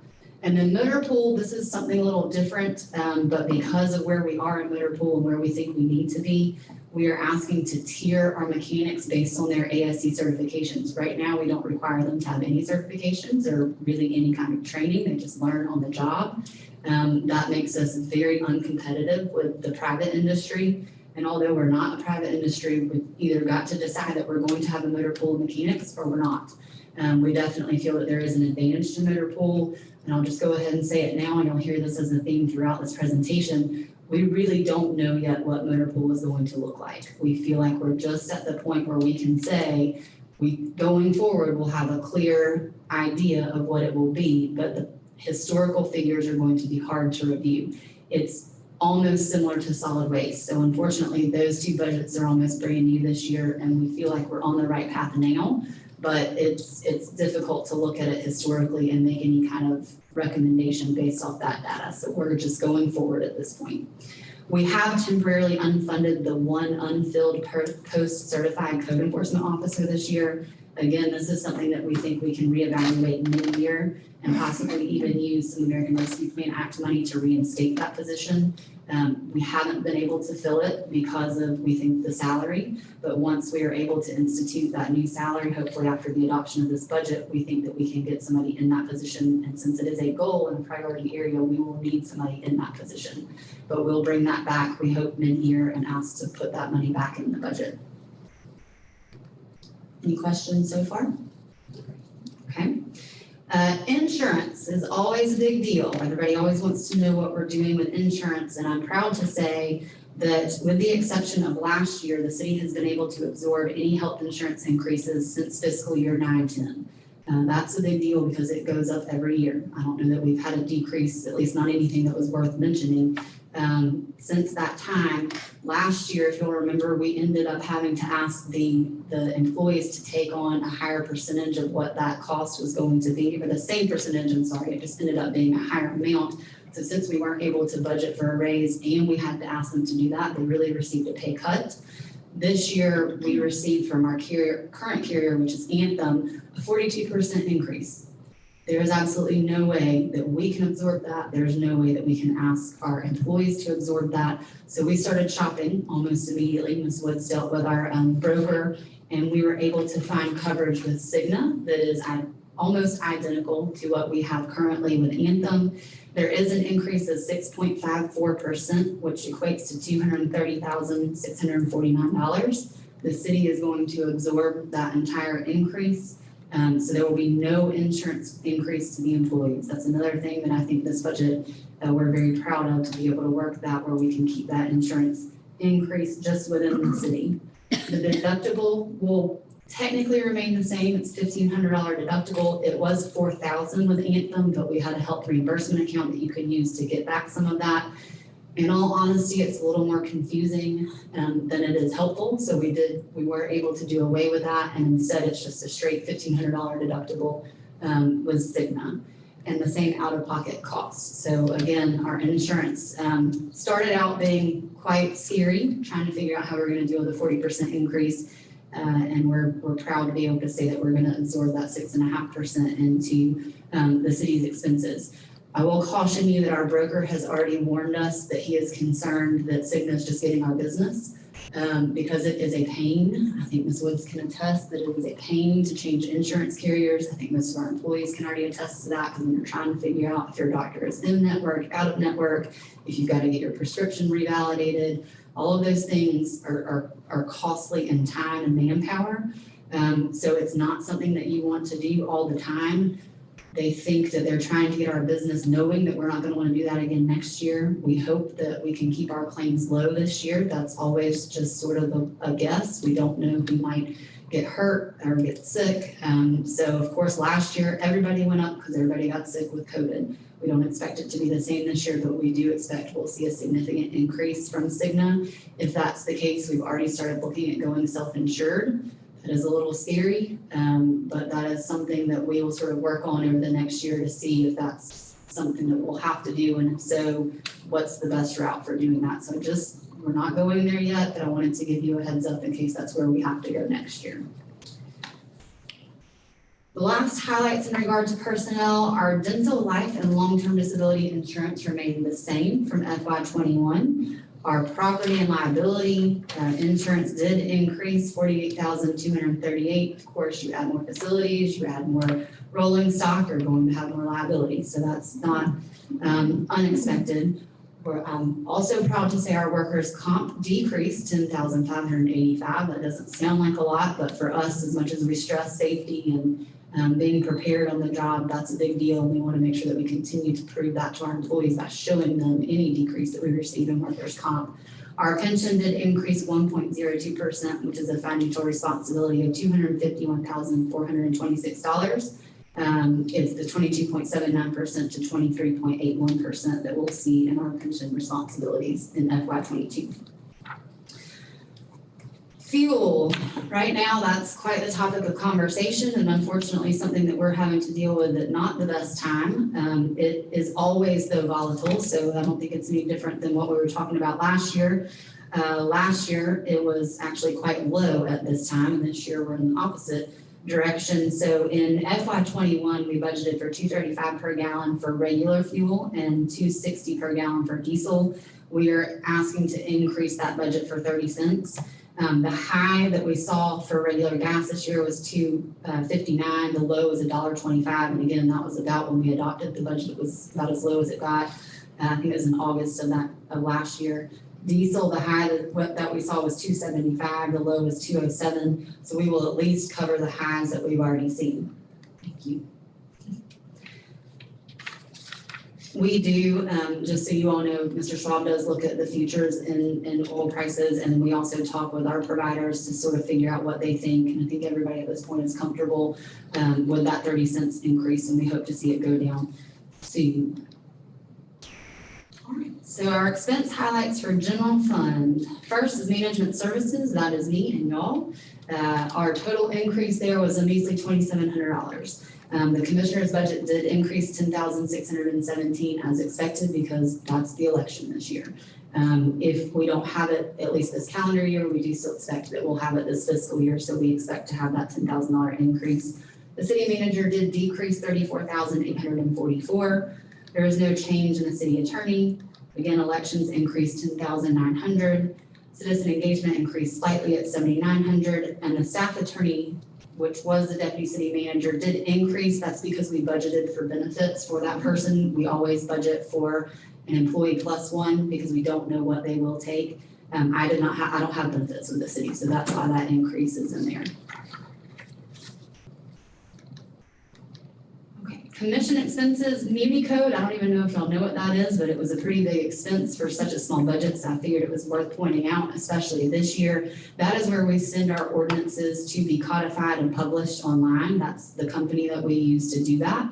And then motor pool, this is something a little different, but because of where we are in motor pool and where we think we need to be, we are asking to tier our mechanics based on their ASC certifications. Right now, we don't require them to have any certifications or really any kind of training. They just learn on the job. That makes us very uncompetitive with the private industry. And although we're not a private industry, we've either got to decide that we're going to have a motor pool of mechanics or we're not. We definitely feel that there is an advantage to motor pool. And I'll just go ahead and say it now, and you'll hear this as a theme throughout this presentation. We really don't know yet what motor pool is going to look like. We feel like we're just at the point where we can say, going forward, we'll have a clear idea of what it will be, but the historical figures are going to be hard to review. It's almost similar to solid waste. So unfortunately, those 2 budgets are almost brand new this year, and we feel like we're on the right path now. But it's difficult to look at it historically and make any kind of recommendation based off that data. So we're just going forward at this point. We have temporarily unfunded the 1 unfilled post-certified code enforcement officer this year. Again, this is something that we think we can reevaluate mid-year and possibly even use some American Rescue Plan Act money to reinstate that position. We haven't been able to fill it because of, we think, the salary, but once we are able to institute that new salary, hopefully after the adoption of this budget, we think that we can get somebody in that position. And since it is a goal and a priority area, we will need somebody in that position. But we'll bring that back, we hope, mid-year and ask to put that money back in the budget. Any questions so far? Okay. Insurance is always a big deal. Everybody always wants to know what we're doing with insurance, and I'm proud to say that with the exception of last year, the city has been able to absorb any health insurance increases since fiscal year 9-10. That's a big deal because it goes up every year. I don't know that we've had a decrease, at least not anything that was worth mentioning. Since that time, last year, if you'll remember, we ended up having to ask the employees to take on a higher percentage of what that cost was going to be, or the same percentage, I'm sorry, it just ended up being a higher amount. So since we weren't able to budget for a raise and we had to ask them to do that, they really received a pay cut. This year, we received from our current carrier, which is Anthem, a 42% increase. There is absolutely no way that we can absorb that. There's no way that we can ask our employees to absorb that. So we started shopping almost immediately. Ms. Woods dealt with our broker, and we were able to find coverage with Cigna that is almost identical to what we have currently with Anthem. There is an increase of 6.54%, which equates to $230,649. The city is going to absorb that entire increase. So there will be no insurance increase to the employees. That's another thing that I think this budget, we're very proud of, to be able to work that where we can keep that insurance increase just within the city. The deductible will technically remain the same. It's $1,500 deductible. It was $4,000 with Anthem, but we had a health reimbursement account that you could use to get back some of that. In all honesty, it's a little more confusing than it is helpful. So we were able to do away with that, and instead it's just a straight $1,500 deductible with Cigna, and the same out-of-pocket costs. So again, our insurance started out being quite scary, trying to figure out how we're going to deal with a 40% increase. And we're proud to be able to say that we're going to absorb that 6.5% into the city's expenses. I will caution you that our broker has already warned us that he is concerned that Cigna is just getting our business because it is a pain. I think Ms. Woods can attest that it is a pain to change insurance carriers. I think most of our employees can already attest to that, because when you're trying to figure out if your doctor is in network, out of network, if you've got to get your prescription revalidated, all of those things are costly in time and manpower. So it's not something that you want to do all the time. They think that they're trying to get our business, knowing that we're not going to want to do that again next year. We hope that we can keep our claims low this year. That's always just sort of a guess. We don't know who might get hurt or get sick. So of course, last year, everybody went up because everybody got sick with COVID. We don't expect it to be the same this year, but we do expect we'll see a significant increase from Cigna. If that's the case, we've already started looking at going self-insured. That is a little scary, but that is something that we will sort of work on over the next year to see if that's something that we'll have to do, and if so, what's the best route for doing that. So we're not going there yet, but I wanted to give you a heads up in case that's where we have to go next year. The last highlights in regard to personnel, our dental, life, and long-term disability insurance remained the same from FY21. Our property and liability insurance did increase $48,238. Of course, you add more facilities, you add more rolling stock, you're going to have more liability. So that's not unexpected. We're also proud to say our workers' comp decreased $10,585. That doesn't sound like a lot, but for us, as much as we stress safety and being prepared on the job, that's a big deal. And we want to make sure that we continue to prove that to our employees by showing them any decrease that we receive in workers' comp. Our pension did increase 1.02%, which is a financial responsibility of $251,426. It's the 22.79% to 23.81% that we'll see in our pension responsibilities in FY22. Fuel, right now, that's quite the topic of conversation, and unfortunately something that we're having to deal with at not the best time. It is always, though, volatile, so I don't think it's any different than what we were talking about last year. Last year, it was actually quite low at this time, and this year we're in the opposite direction. So in FY21, we budgeted for $2.35 per gallon for regular fuel and $2.60 per gallon for diesel. We are asking to increase that budget for 30 cents. The high that we saw for regular gas this year was $2.59. The low was $1.25. And again, that was about when we adopted the budget. It was about as low as it got. I think it was in August of last year. Diesel, the high that we saw was $2.75. The low was $2.07. So we will at least cover the highs that we've already seen. Thank you. We do, just so you all know, Mr. Schwab does look at the futures in oil prices, and we also talk with our providers to sort of figure out what they think. And I think everybody at this point is comfortable with that 30 cents increase, and we hope to see it go down soon. All right, so our expense highlights for general fund. First is management services. That is me and y'all. Our total increase there was a measly $2,700. The commissioner's budget did increase $10,617 as expected because that's the election this year. If we don't have it, at least this calendar year, we do still expect that we'll have it this fiscal year, so we expect to have that $10,000 increase. The city manager did decrease $34,844. There is no change in the city attorney. Again, elections increased $10,900. Citizen engagement increased slightly at $7,900, and the staff attorney, which was the deputy city manager, did increase. That's because we budgeted for benefits for that person. We always budget for an employee plus one because we don't know what they will take. I don't have benefits with the city, so that's why that increase is in there. Okay, commission expenses, Muni code, I don't even know if y'all know what that is, but it was a pretty big expense for such a small budget, so I figured it was worth pointing out, especially this year. That is where we send our ordinances to be codified and published online. That's the company that we use to do that.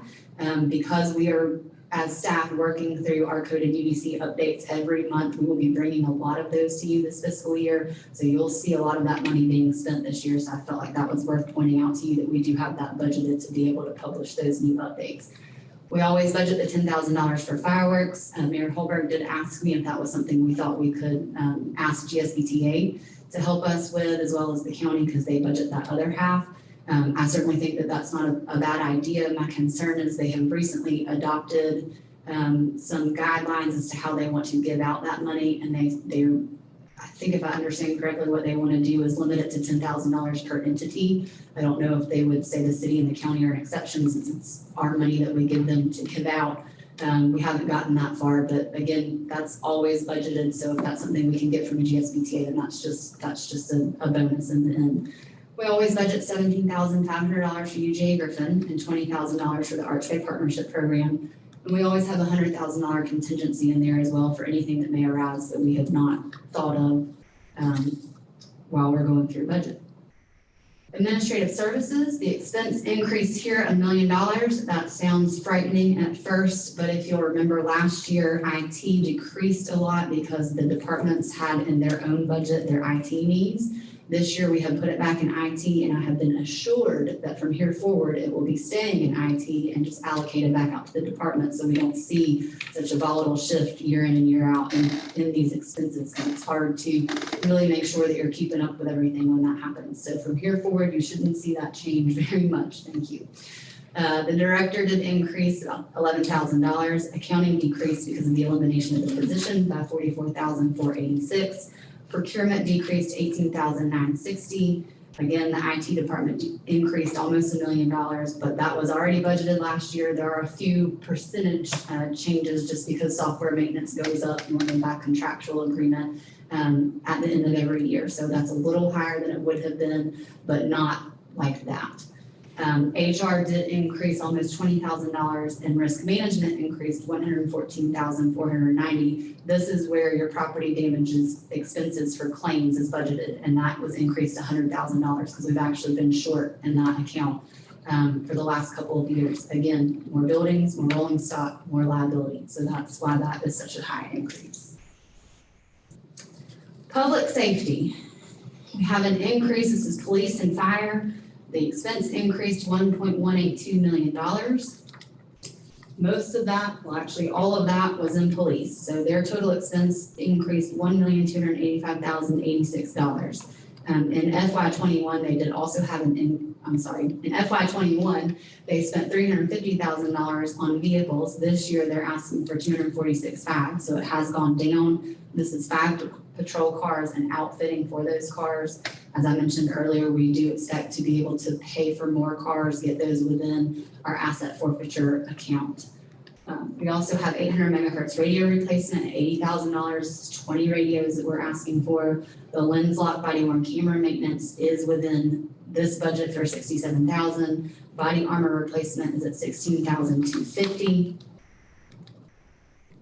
Because we are, as staff, working through our code and UDC updates every month, we will be bringing a lot of those to you this fiscal year. So you'll see a lot of that money being spent this year. So I felt like that was worth pointing out to you that we do have that budgeted to be able to publish those new updates. We always budget the $10,000 for fireworks. Mayor Holberg did ask me if that was something we thought we could ask GSBTA to help us with, as well as the county, because they budget that other half. I certainly think that that's not a bad idea. My concern is they have recently adopted some guidelines as to how they want to give out that money, and I think if I understand correctly, what they want to do is limit it to $10,000 per entity. I don't know if they would say the city and the county are an exception, since it's our money that we give them to give out. We haven't gotten that far, but again, that's always budgeted. So if that's something we can get from the GSBTA, then that's just a bonus in the end. We always budget $17,500 for UGA Griffin and $20,000 for the Archway Partnership Program. And we always have a $100,000 contingency in there as well for anything that may arise that we have not thought of while we're going through budget. Administrative services, the expense increased here $1 million. That sounds frightening at first, but if you'll remember last year, IT decreased a lot because the departments had in their own budget their IT needs. This year we have put it back in IT, and I have been assured that from here forward, it will be staying in IT and just allocated back out to the department, so we don't see such a volatile shift year in and year out in these expenses. And it's hard to really make sure that you're keeping up with everything when that happens. So from here forward, you shouldn't see that change very much. Thank you. The director did increase about $11,000. Accounting decreased because of the elimination of the position by $44,486. Procurement decreased $18,960. Again, the IT department increased almost $1 million, but that was already budgeted last year. There are a few percentage changes just because software maintenance goes up normally by contractual agreement at the end of every year. So that's a little higher than it would have been, but not like that. HR did increase almost $20,000, and risk management increased $114,490. This is where your property damages expenses for claims is budgeted, and that was increased $100,000 because we've actually been short in that account for the last couple of years. Again, more buildings, more rolling stock, more liability. So that's why that is such a high increase. Public safety. We have an increase. This is police and fire. The expense increased $1.182 million. Most of that, well, actually all of that was in police. So their total expense increased $1,285,086. In FY21, they did also have in FY21, they spent $350,000 on vehicles. This year, they're asking for 246.5, so it has gone down. This is 5 patrol cars and outfitting for those cars. As I mentioned earlier, we do expect to be able to pay for more cars, get those within our asset forfeiture account. We also have 800 megahertz radio replacement at $80,000, 20 radios that we're asking for. The lens lock body worn camera maintenance is within this budget for $67,000. Body armor replacement is at $16,250.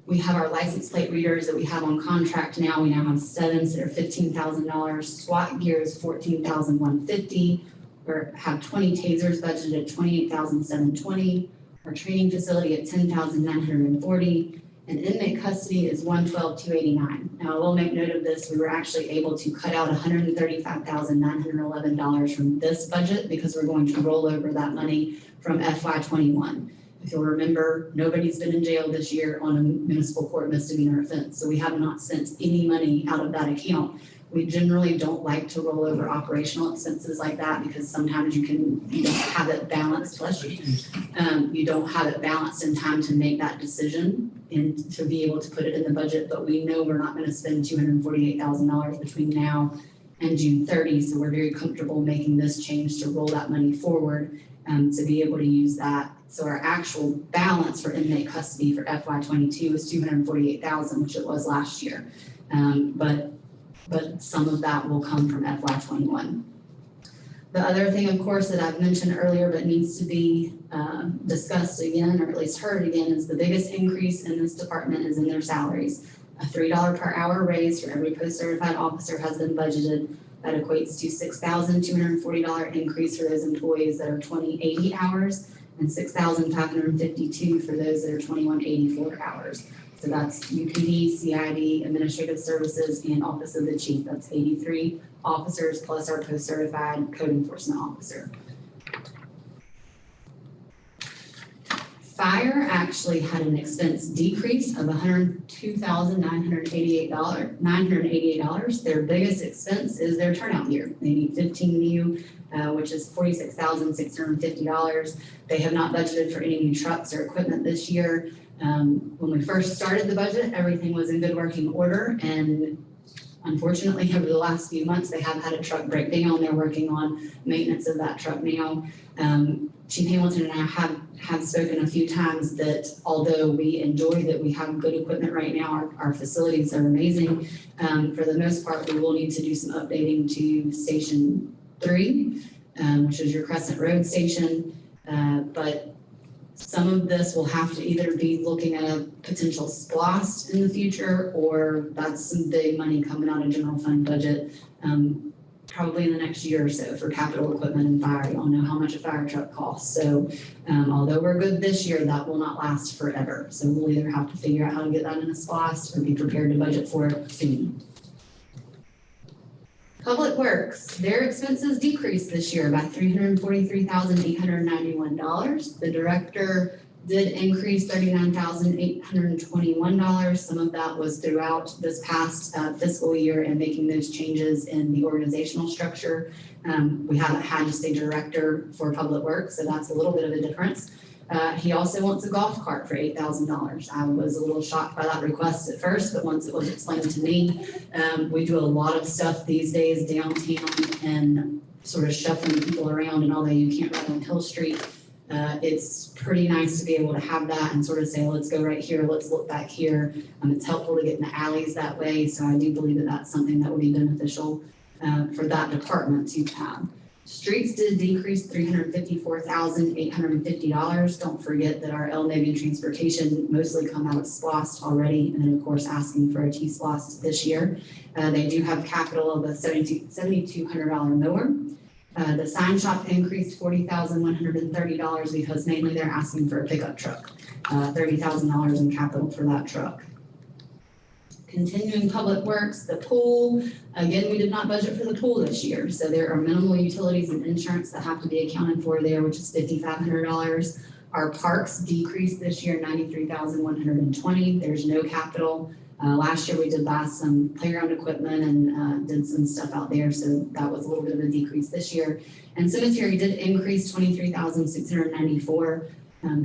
We have our license plate readers that we have on contract now. We now have 7 that are $15,000. SWAT gear is $14,150. We have 20 tasers budgeted at $28,720. Our training facility at $10,940. And inmate custody is $112,289. Now I will make note of this. We were actually able to cut out $135,911 from this budget because we're going to roll over that money from FY21. If you'll remember, nobody's been in jail this year on a municipal court misdemeanor offense, so we have not spent any money out of that account. We generally don't like to roll over operational expenses like that because sometimes you don't have it balanced, you don't have it balanced in time to make that decision and to be able to put it in the budget, but we know we're not gonna spend $248,000 between now and June 30, so we're very comfortable making this change to roll that money forward to be able to use that. So our actual balance for inmate custody for FY22 is $248,000, which it was last year. But some of that will come from FY21. The other thing, of course, that I've mentioned earlier but needs to be discussed again, or at least heard again, is the biggest increase in this department is in their salaries. A $3 per hour raise for every post-certified officer has been budgeted. That equates to $6,240 increase for those employees that are 2080 hours and $6,552 for those that are 2184 hours. So that's UPD, CID, Administrative Services, and Office of the Chief. That's 83 officers plus our post-certified code enforcement officer. Fire actually had an expense decrease of $102,988. Their biggest expense is their turnout gear. They need 15 new, which is $46,650. They have not budgeted for any new trucks or equipment this year. When we first started the budget, everything was in good working order, and unfortunately, over the last few months, they have had a truck break down. They're working on maintenance of that truck now. Chief Hamilton and I have spoken a few times that although we enjoy that we have good equipment right now, our facilities are amazing. For the most part, we will need to do some updating to Station 3, which is your Crescent Road station. But some of this will have to either be looking at a potential SPLOST in the future, or that's some big money coming out of general fund budget, probably in the next year or so for capital equipment and fire. You all know how much a fire truck costs. So although we're good this year, that will not last forever. So we'll either have to figure out how to get that in a SPLOST or be prepared to budget for it soon. Public Works, their expenses decreased this year by $343,891. The director did increase $39,821. Some of that was throughout this past fiscal year and making those changes in the organizational structure. We haven't had just a director for Public Works, so that's a little bit of a difference. He also wants a golf cart for $8,000. I was a little shocked by that request at first, but once it was explained to me, we do a lot of stuff these days downtown and sort of shuffling people around, and although you can't ride on Hill Street, it's pretty nice to be able to have that and sort of say, let's go right here, let's look back here. It's helpful to get in the alleys that way, so I do believe that that's something that would be beneficial for that department to have. Streets did decrease $354,850. Don't forget that our LNAV and transportation mostly come out of SPLOST already, and then of course asking for a T-SPLOST this year. They do have capital of a $7,200 mower. The sign shop increased $40,130 because mainly they're asking for a pickup truck, $30,000 in capital for that truck. Continuing Public Works, the pool, again, we did not budget for the pool this year. So there are minimal utilities and insurance that have to be accounted for there, which is $5,500. Our parks decreased this year, $93,120. There's no capital. Last year we did buy some playground equipment and did some stuff out there. So that was a little bit of a decrease this year. And cemetery did increase $23,694.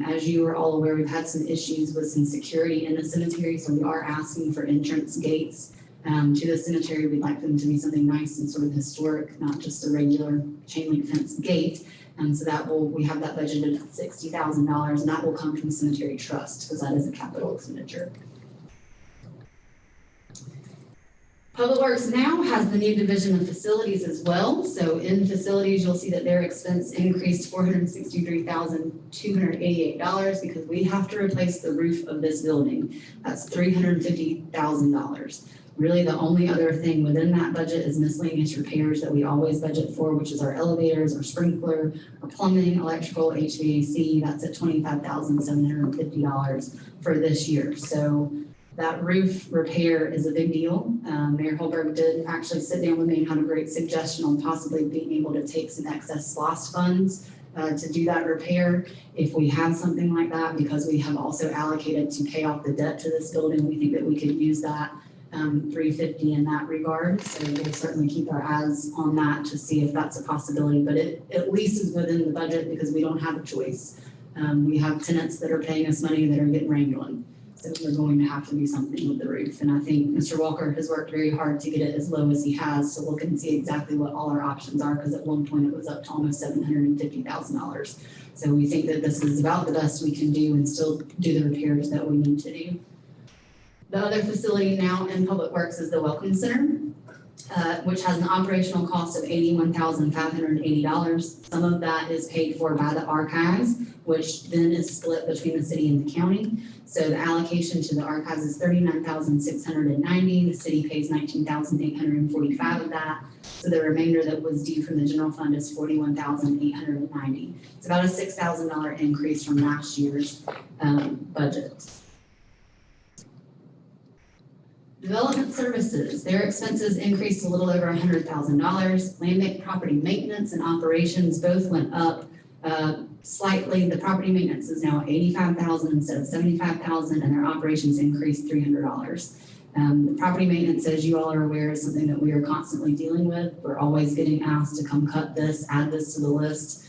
As you are all aware, we've had some issues with some security in the cemetery, so we are asking for entrance gates to the cemetery. We'd like them to be something nice and sort of historic, not just a regular chain link fence gate. So we have that budgeted at $60,000, and that will come from cemetery trust because that is a capital expenditure. Public Works now has the new division of facilities as well. So in facilities, you'll see that their expense increased $463,288 because we have to replace the roof of this building. That's $350,000. Really, the only other thing within that budget is miscellaneous repairs that we always budget for, which is our elevators, our sprinkler, our plumbing, electrical, HVAC. That's at $25,750 for this year. So that roof repair is a big deal. Mayor Holberg did actually sit down with me and had a great suggestion on possibly being able to take some excess SPLOST funds to do that repair. If we have something like that, because we have also allocated to pay off the debt to this building, we think that we could use that $350 in that regard. So we'll certainly keep our eyes on that to see if that's a possibility, but it at least is within the budget because we don't have a choice. We have tenants that are paying us money that are getting rained on. So we're going to have to do something with the roof. And I think Mr. Walker has worked very hard to get it as low as he has to look and see exactly what all our options are, because at one point it was up to almost $750,000. So we think that this is about the best we can do and still do the repairs that we need to do. The other facility now in Public Works is the Welcome Center, which has an operational cost of $81,580. Some of that is paid for by the archives, which then is split between the city and the county. So the allocation to the archives is $39,690. The city pays $19,845 of that. So the remainder that was due from the general fund is $41,890. It's about a $6,000 increase from last year's budget. Development services, their expenses increased a little over $100,000. Land bank property maintenance and operations both went up slightly. The property maintenance is now $85,000 instead of $75,000, and their operations increased $300. The property maintenance, as you all are aware, is something that we are constantly dealing with. We're always getting asked to come cut this, add this to the list.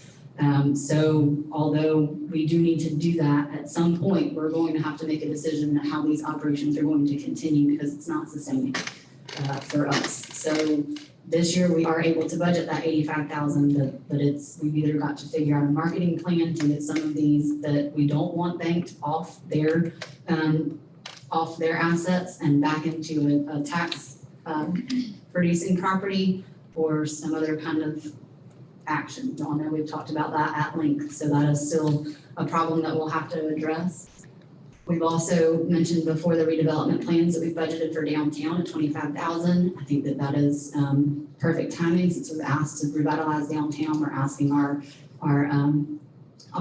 So although we do need to do that, at some point, we're going to have to make a decision on how these operations are going to continue because it's not sustaining for us. So this year we are able to budget that $85,000, but we've either got to figure out a marketing plan to get some of these that we don't want banked off their assets and back into a tax producing property or some other kind of action. Y'all know we've talked about that at length, so that is still a problem that we'll have to address. We've also mentioned before the redevelopment plans that we've budgeted for downtown at $25,000. I think that is perfect timing since we've asked to revitalize downtown. We're asking our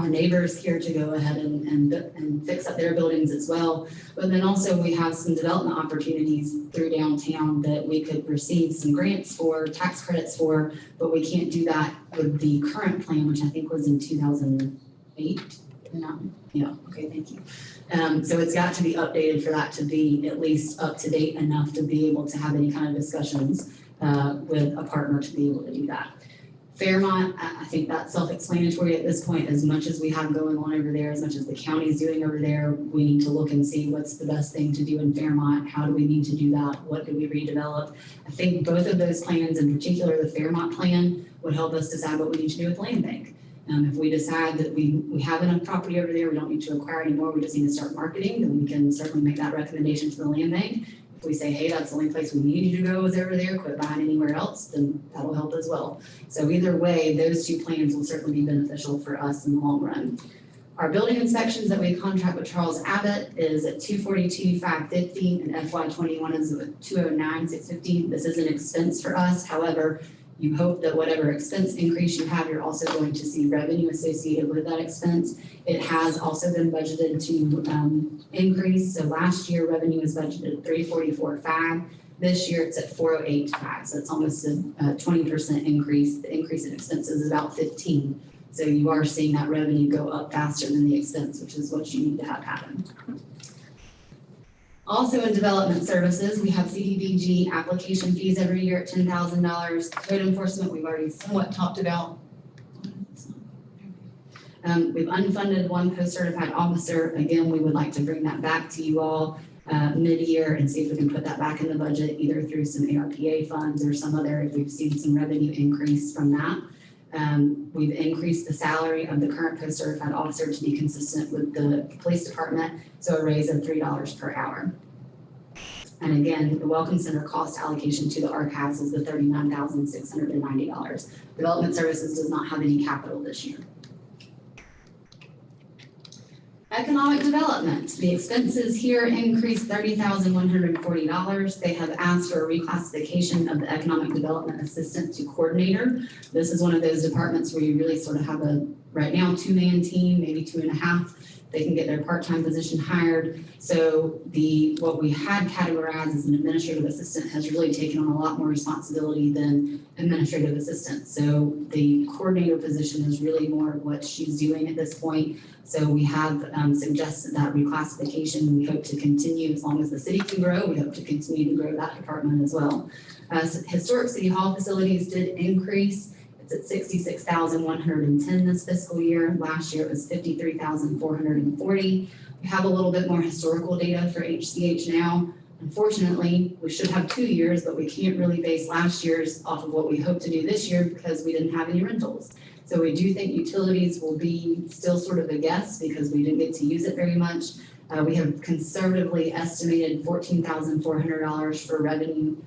neighbors here to go ahead and fix up their buildings as well. But then also we have some development opportunities through downtown that we could receive some grants for, tax credits for, but we can't do that with the current plan, which I think was in 2008. Yeah, okay, thank you. So it's got to be updated for that to be at least up to date enough to be able to have any kind of discussions with a partner to be able to do that. Fairmont, I think that's self-explanatory at this point. As much as we have going on over there, as much as the county is doing over there, we need to look and see what's the best thing to do in Fairmont. How do we need to do that? What do we redevelop? I think both of those plans, in particular the Fairmont plan, would help us decide what we need to do with land bank. If we decide that we have enough property over there, we don't need to acquire anymore, we just need to start marketing, then we can certainly make that recommendation to the land bank. If we say, hey, that's the only place we need you to go is over there, quit buying anywhere else, then that'll help as well. So either way, those two plans will certainly be beneficial for us in the long run. Our building inspections that we contract with Charles Abbott is at $242,550 and FY21 is at $209,650. This is an expense for us. However, you hope that whatever expense increase you have, you're also going to see revenue associated with that expense. It has also been budgeted to increase. So last year revenue was budgeted at $344,500. This year it's at $408,500. So it's almost a 20% increase. The increase in expenses is about 15%. So you are seeing that revenue go up faster than the expense, which is what you need to have happen. Also in development services, we have CDBG application fees every year at $10,000. Code enforcement, we've already somewhat talked about. We've unfunded one post-certified officer. Again, we would like to bring that back to you all mid-year and see if we can put that back in the budget, either through some ARPA funds or some other, if we've seen some revenue increase from that. We've increased the salary of the current post-certified officer to be consistent with the police department, so a raise of $3 per hour. And again, the Welcome Center cost allocation to the archives is the $39,690. Development services does not have any capital this year. Economic development, the expenses here increased $30,140. They have asked for a reclassification of the economic development assistant to coordinator. This is one of those departments where you really sort of have right now 2-man team, maybe 2.5, they can get their part-time position hired. So what we had categorized as an administrative assistant has really taken on a lot more responsibility than administrative assistant. So the coordinator position is really more of what she's doing at this point. So we have suggested that reclassification. We hope to continue, as long as the city can grow, we hope to continue to grow that department as well. Historic City Hall facilities did increase. It's at 66,110 this fiscal year. Last year it was 53,440. We have a little bit more historical data for HCH now. Unfortunately, we should have 2 years, but we can't really base last year's off of what we hope to do this year because we didn't have any rentals. So we do think utilities will be still sort of a guess because we didn't get to use it very much. We have conservatively estimated $14,400 for revenue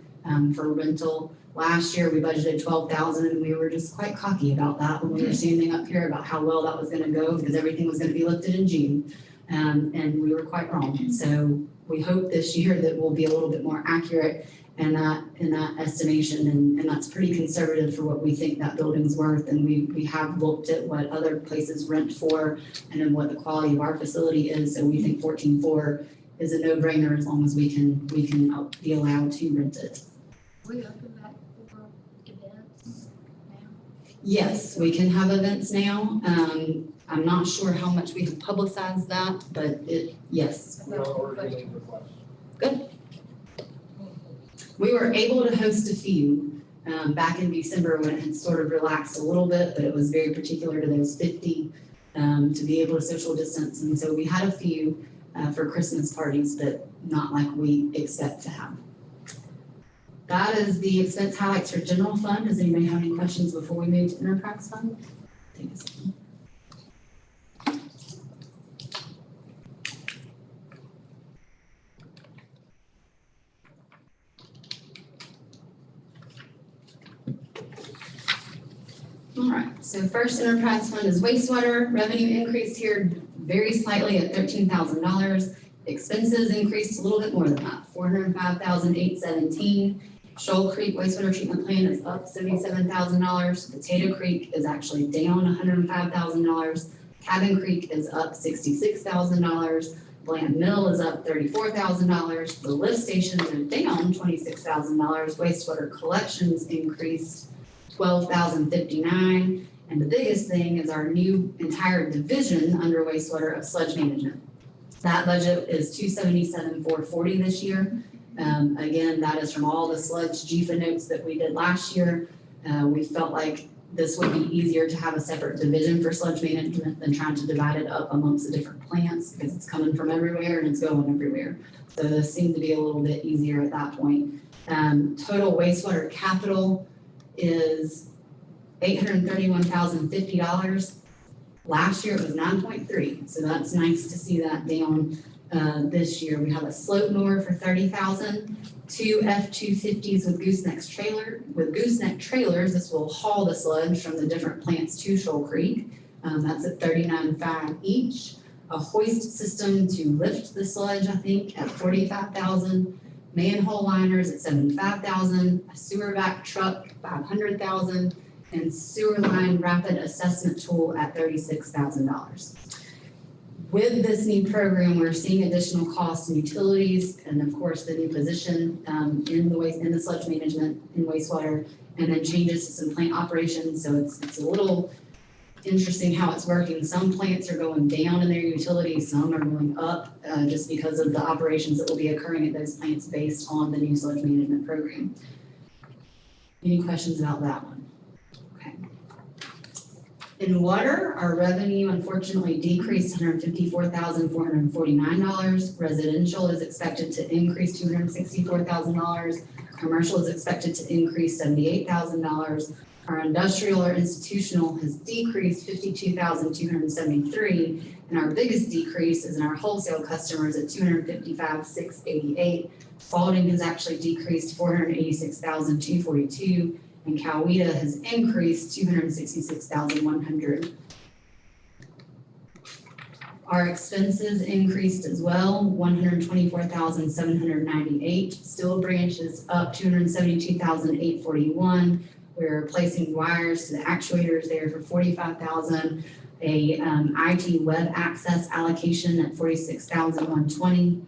for rental. Last year, we budgeted $12,000 and we were just quite cocky about that when we were standing up here about how well that was gonna go because everything was gonna be lifted in June. And we were quite wrong. So we hope this year that we'll be a little bit more accurate in that estimation, and that's pretty conservative for what we think that building's worth. And we have looked at what other places rent for and then what the quality of our facility is. So we think 14.4 is a no-brainer as long as we can be allowed to rent it. We open that for events now? Yes, we can have events now. I'm not sure how much we have publicized that, but yes. We are already getting requests. Good. We were able to host a few back in December when it had sort of relaxed a little bit, but it was very particular to those 50 to be able to social distance. And so we had a few for Christmas parties, but not like we expect to have. That is the expense highlights for general fund. Does anybody have any questions before we move to enterprise fund? Take a second. All right, so first enterprise fund is wastewater. Revenue increased here very slightly at $13,000. Expenses increased a little bit more than that, $405,817. Shoal Creek wastewater treatment plant is up $77,000. Potato Creek is actually down $105,000. Cabin Creek is up $66,000. Bland Mill is up $34,000. The lift stations are down $26,000. Wastewater collections increased $12,059. And the biggest thing is our new entire division under wastewater of sludge management. That budget is $277,440 this year. Again, that is from all the sludge GFA notes that we did last year. We felt like this would be easier to have a separate division for sludge management than trying to divide it up amongst the different plants because it's coming from everywhere and it's going everywhere. So this seemed to be a little bit easier at that point. Total wastewater capital is $831,050. Last year it was 9.3, so that's nice to see that down this year. We have a slope mower for $30,000, 2 F-250s with gooseneck trailers. This will haul the sludge from the different plants to Shoal Creek. That's at $39,500 each. A hoist system to lift the sludge, I think, at $45,000. Manhole liners at $75,000. A sewer vac truck, $500,000. And sewer line rapid assessment tool at $36,000. With this new program, we're seeing additional costs in utilities and of course the new position in the sludge management in wastewater, and then changes to some plant operations. So it's a little interesting how it's working. Some plants are going down in their utilities, some are going up just because of the operations that will be occurring at those plants based on the new sludge management program. Any questions about that one? Okay. In water, our revenue unfortunately decreased $154,449. Residential is expected to increase $264,000. Commercial is expected to increase $78,000. Our industrial or institutional has decreased $52,273. And our biggest decrease is in our wholesale customers at $255,688. Spalding has actually decreased $486,242. And Coweta has increased $266,100. Our expenses increased as well, $124,798. Steel branch is up $272,841. We're replacing wires to the actuators there for $45,000. a IT web access allocation at $46,120.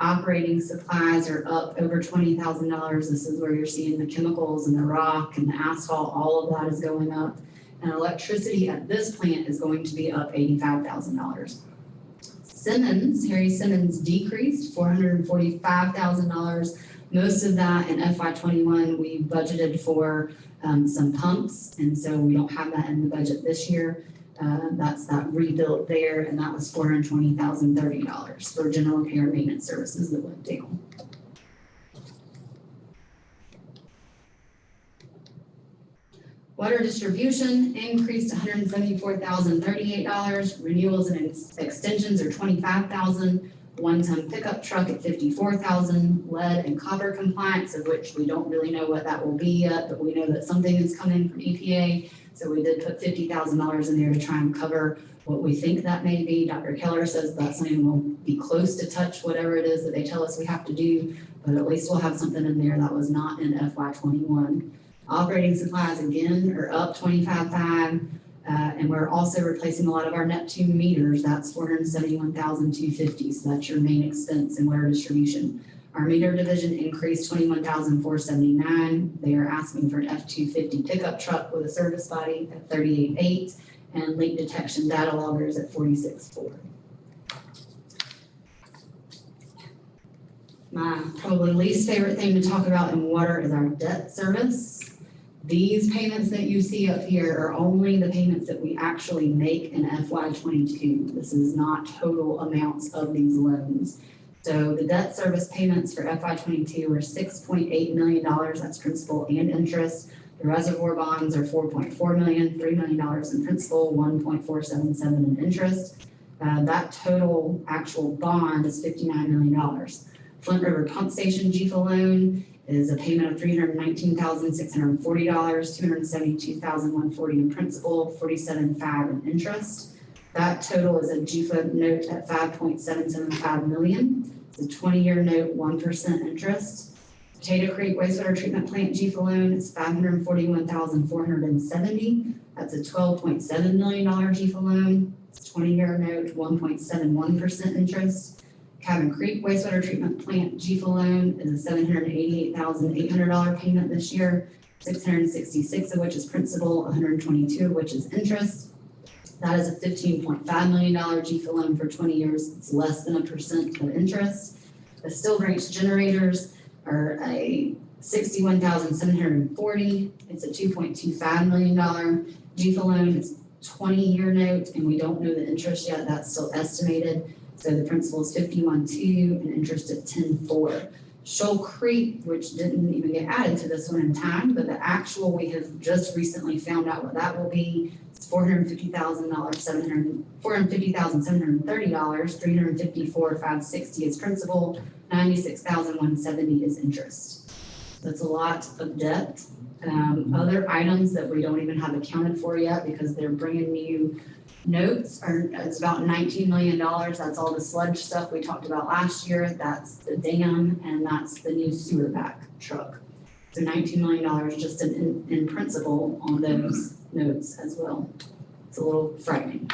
Operating supplies are up over $20,000. This is where you're seeing the chemicals and the rock and the asphalt, all of that is going up. And electricity at this plant is going to be up $85,000. Harry Simmons decreased $445,000. Most of that in FY21, we budgeted for some pumps, and so we don't have that in the budget this year. That's that rebuilt there, and that was $420,030 for general repair and maintenance services that went down. Water distribution increased $174,038. Renewals and extensions are $25,000. One-ton pickup truck at $54,000. Lead and copper compliance, of which we don't really know what that will be yet, but we know that something is coming from EPA. So we did put $50,000 in there to try and cover what we think that may be. Dr. Keller says that something will be close to touch whatever it is that they tell us we have to do, but at least we'll have something in there that was not in FY21. Operating supplies again are up $25,500, and we're also replacing a lot of our Neptune meters. That's $471,250. So that's your main expense in water distribution. Our meter division increased $21,479. They are asking for an F-250 pickup truck with a service body at $38,800 and leak detection data loggers at $46,400. My probably least favorite thing to talk about in water is our debt service. These payments that you see up here are only the payments that we actually make in FY22. This is not total amounts of these loans. So the debt service payments for FY22 were $6.8 million. That's principal and interest. The reservoir bonds are $4.4 million, $3 million in principal, $1.477 in interest. That total actual bond is $59 million. Flint River Pump Station GFA loan is a payment of $319,640, $272,140 in principal, $47,500 in interest. That total is a GFA note at $5.775 million. It's a 20-year note, 1% interest. Potato Creek Wastewater Treatment Plant GFA loan is $541,470. That's a $12.7 million GFA loan. It's a 20-year note, 1.71% interest. Cabin Creek Wastewater Treatment Plant GFA loan is a $788,800 payment this year, $666 of which is principal, $122 of which is interest. That is a $15.5 million GFA loan for 20 years. It's less than 1% of interest. The Still Branch generators are a $61,740. It's a $2.25 million GFA loan. It's a 20-year note, and we don't know the interest yet. That's still estimated. So the principal is $51.2 and interest at $10.4. Shoal Creek, which didn't even get added to this one in time, but the actual we have just recently found out what that will be. It's $450,730, $354,560 is principal, $96,170 is interest. That's a lot of debt. Other items that we don't even have accounted for yet because they're bringing new notes it's about $19 million. That's all the sludge stuff we talked about last year. That's the dam, and that's the new sewer back truck. So $19 million just in principle on those notes as well. It's a little frightening.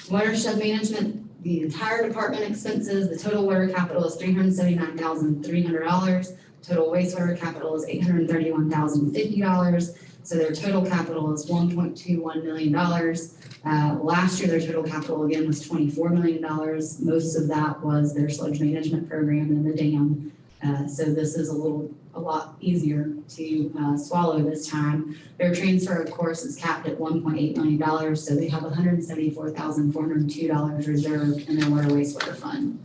Watershed management, the entire department expenses, the total water capital is $379,300. Total wastewater capital is $831,050. So their total capital is $1.21 million. Last year, their total capital again was $24 million. Most of that was their sludge management program and the dam. So this is a lot easier to swallow this time. Their transfer, of course, is capped at $1.8 million. So they have $174,402 reserved in their water wastewater fund.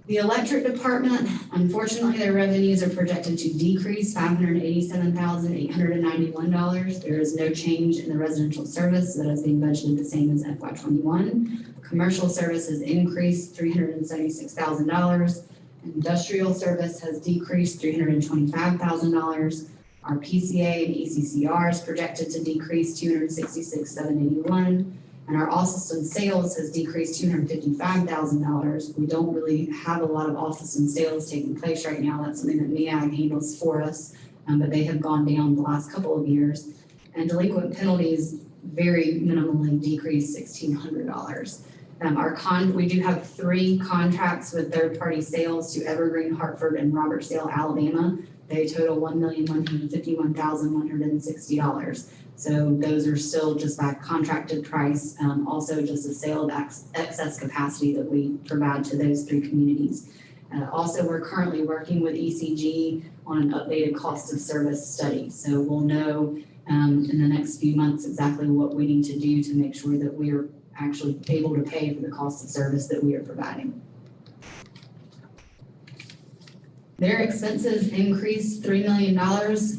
The electric department, unfortunately, their revenues are projected to decrease $587,891. There is no change in the residential service, so that is being budgeted the same as FY21. Commercial service has increased $376,000. Industrial service has decreased $325,000. Our PCA and ECCR is projected to decrease $266,781. And our all-system sales has decreased $255,000. We don't really have a lot of all-system sales taking place right now. That's something that MEAG handles for us. but they have gone down the last couple of years. And delinquent penalties very minimally decreased $1,600. We do have 3 contracts with third-party sales to Evergreen, Hartford, and Robertsdale, Alabama. They total $1,151,160. So those are still just by contracted price, also just a sale of excess capacity that we provide to those 3 communities. Also, we're currently working with ECG on an updated cost of service study. So we'll know in the next few months exactly what we need to do to make sure that we are actually able to pay for the cost of service that we are providing. Their expenses increased $3 million.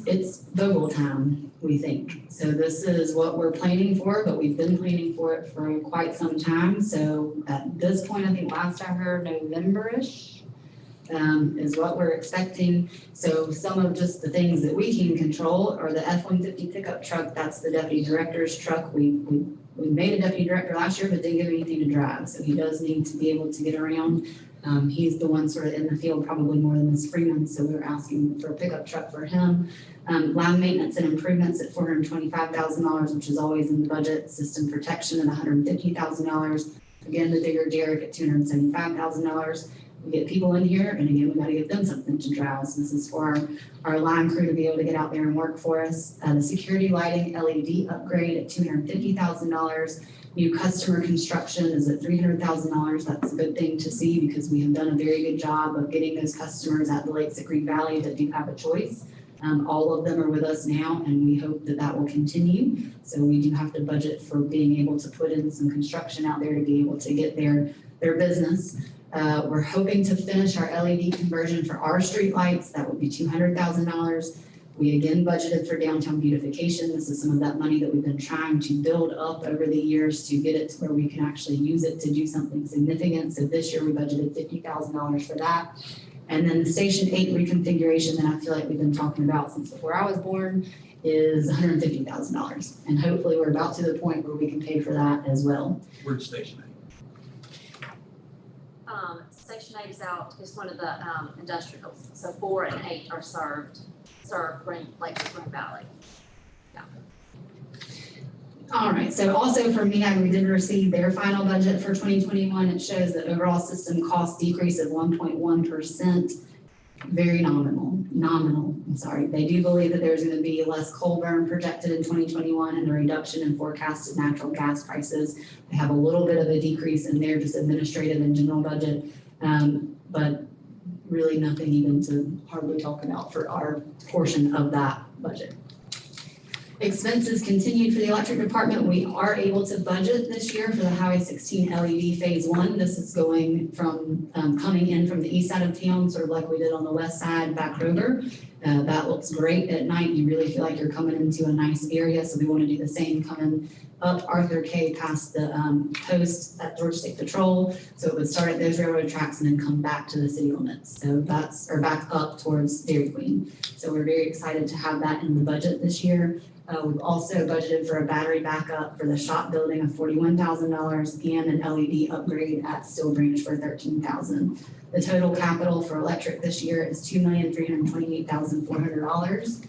It's Vogel time, we think. So this is what we're planning for, but we've been planning for it for quite some time. So at this point, I think last I heard November-ish is what we're expecting. So some of just the things that we can control are the F-150 pickup truck. That's the deputy director's truck. We made a deputy director last year, but didn't give him anything to drive. So he does need to be able to get around. He's the one sort of in the field probably more than Ms. Freeman, so we're asking for a pickup truck for him. Line maintenance and improvements at $425,000, which is always in the budget. System protection at $150,000. Again, the bigger Derek at $275,000. We get people in here, and again, we got to give them something to drive. So this is for our line crew to be able to get out there and work for us. The security lighting LED upgrade at $250,000. New customer construction is at $300,000. That's a good thing to see because we have done a very good job of getting those customers at the Lakes at Green Valley that do have a choice. All of them are with us now, and we hope that that will continue. So we do have to budget for being able to put in some construction out there to be able to get their business. We're hoping to finish our LED conversion for our streetlights. That would be $200,000. We again budgeted for downtown beautification. This is some of that money that we've been trying to build up over the years to get it to where we can actually use it to do something significant. So this year we budgeted $50,000 for that. And then the Station 8 reconfiguration that I feel like we've been talking about since before I was born is $150,000. And hopefully we're about to the point where we can pay for that as well. Where's Station 8? Station 8 is out, is one of the industrials. So 4 and 8 are serve Lakes of Green Valley. Yeah. All right, so also for MEAG, we did receive their final budget for 2021. It shows the overall system cost decrease of 1.1%. Very nominal, I'm sorry. They do believe that there's gonna be less coal burn projected in 2021 and a reduction in forecasted natural gas prices. They have a little bit of a decrease in their just administrative and general budget, but really nothing even to hardly talk about for our portion of that budget. Expenses continued for the electric department. We are able to budget this year for the Highway 16 LED Phase 1. This is going from, coming in from the east side of town, sort of like we did on the west side back over. That looks great at night. You really feel like you're coming into a nice area. So we want to do the same coming up Arthur K past the post at Georgia State Patrol. So it would start at those railroad tracks and then come back to the city limits. So that's, or back up towards Dairy Queen. So we're very excited to have that in the budget this year. We've also budgeted for a battery backup for the shop building of $41,000 and an LED upgrade at Steel Branch for $13,000. The total capital for electric this year is $2,328,400.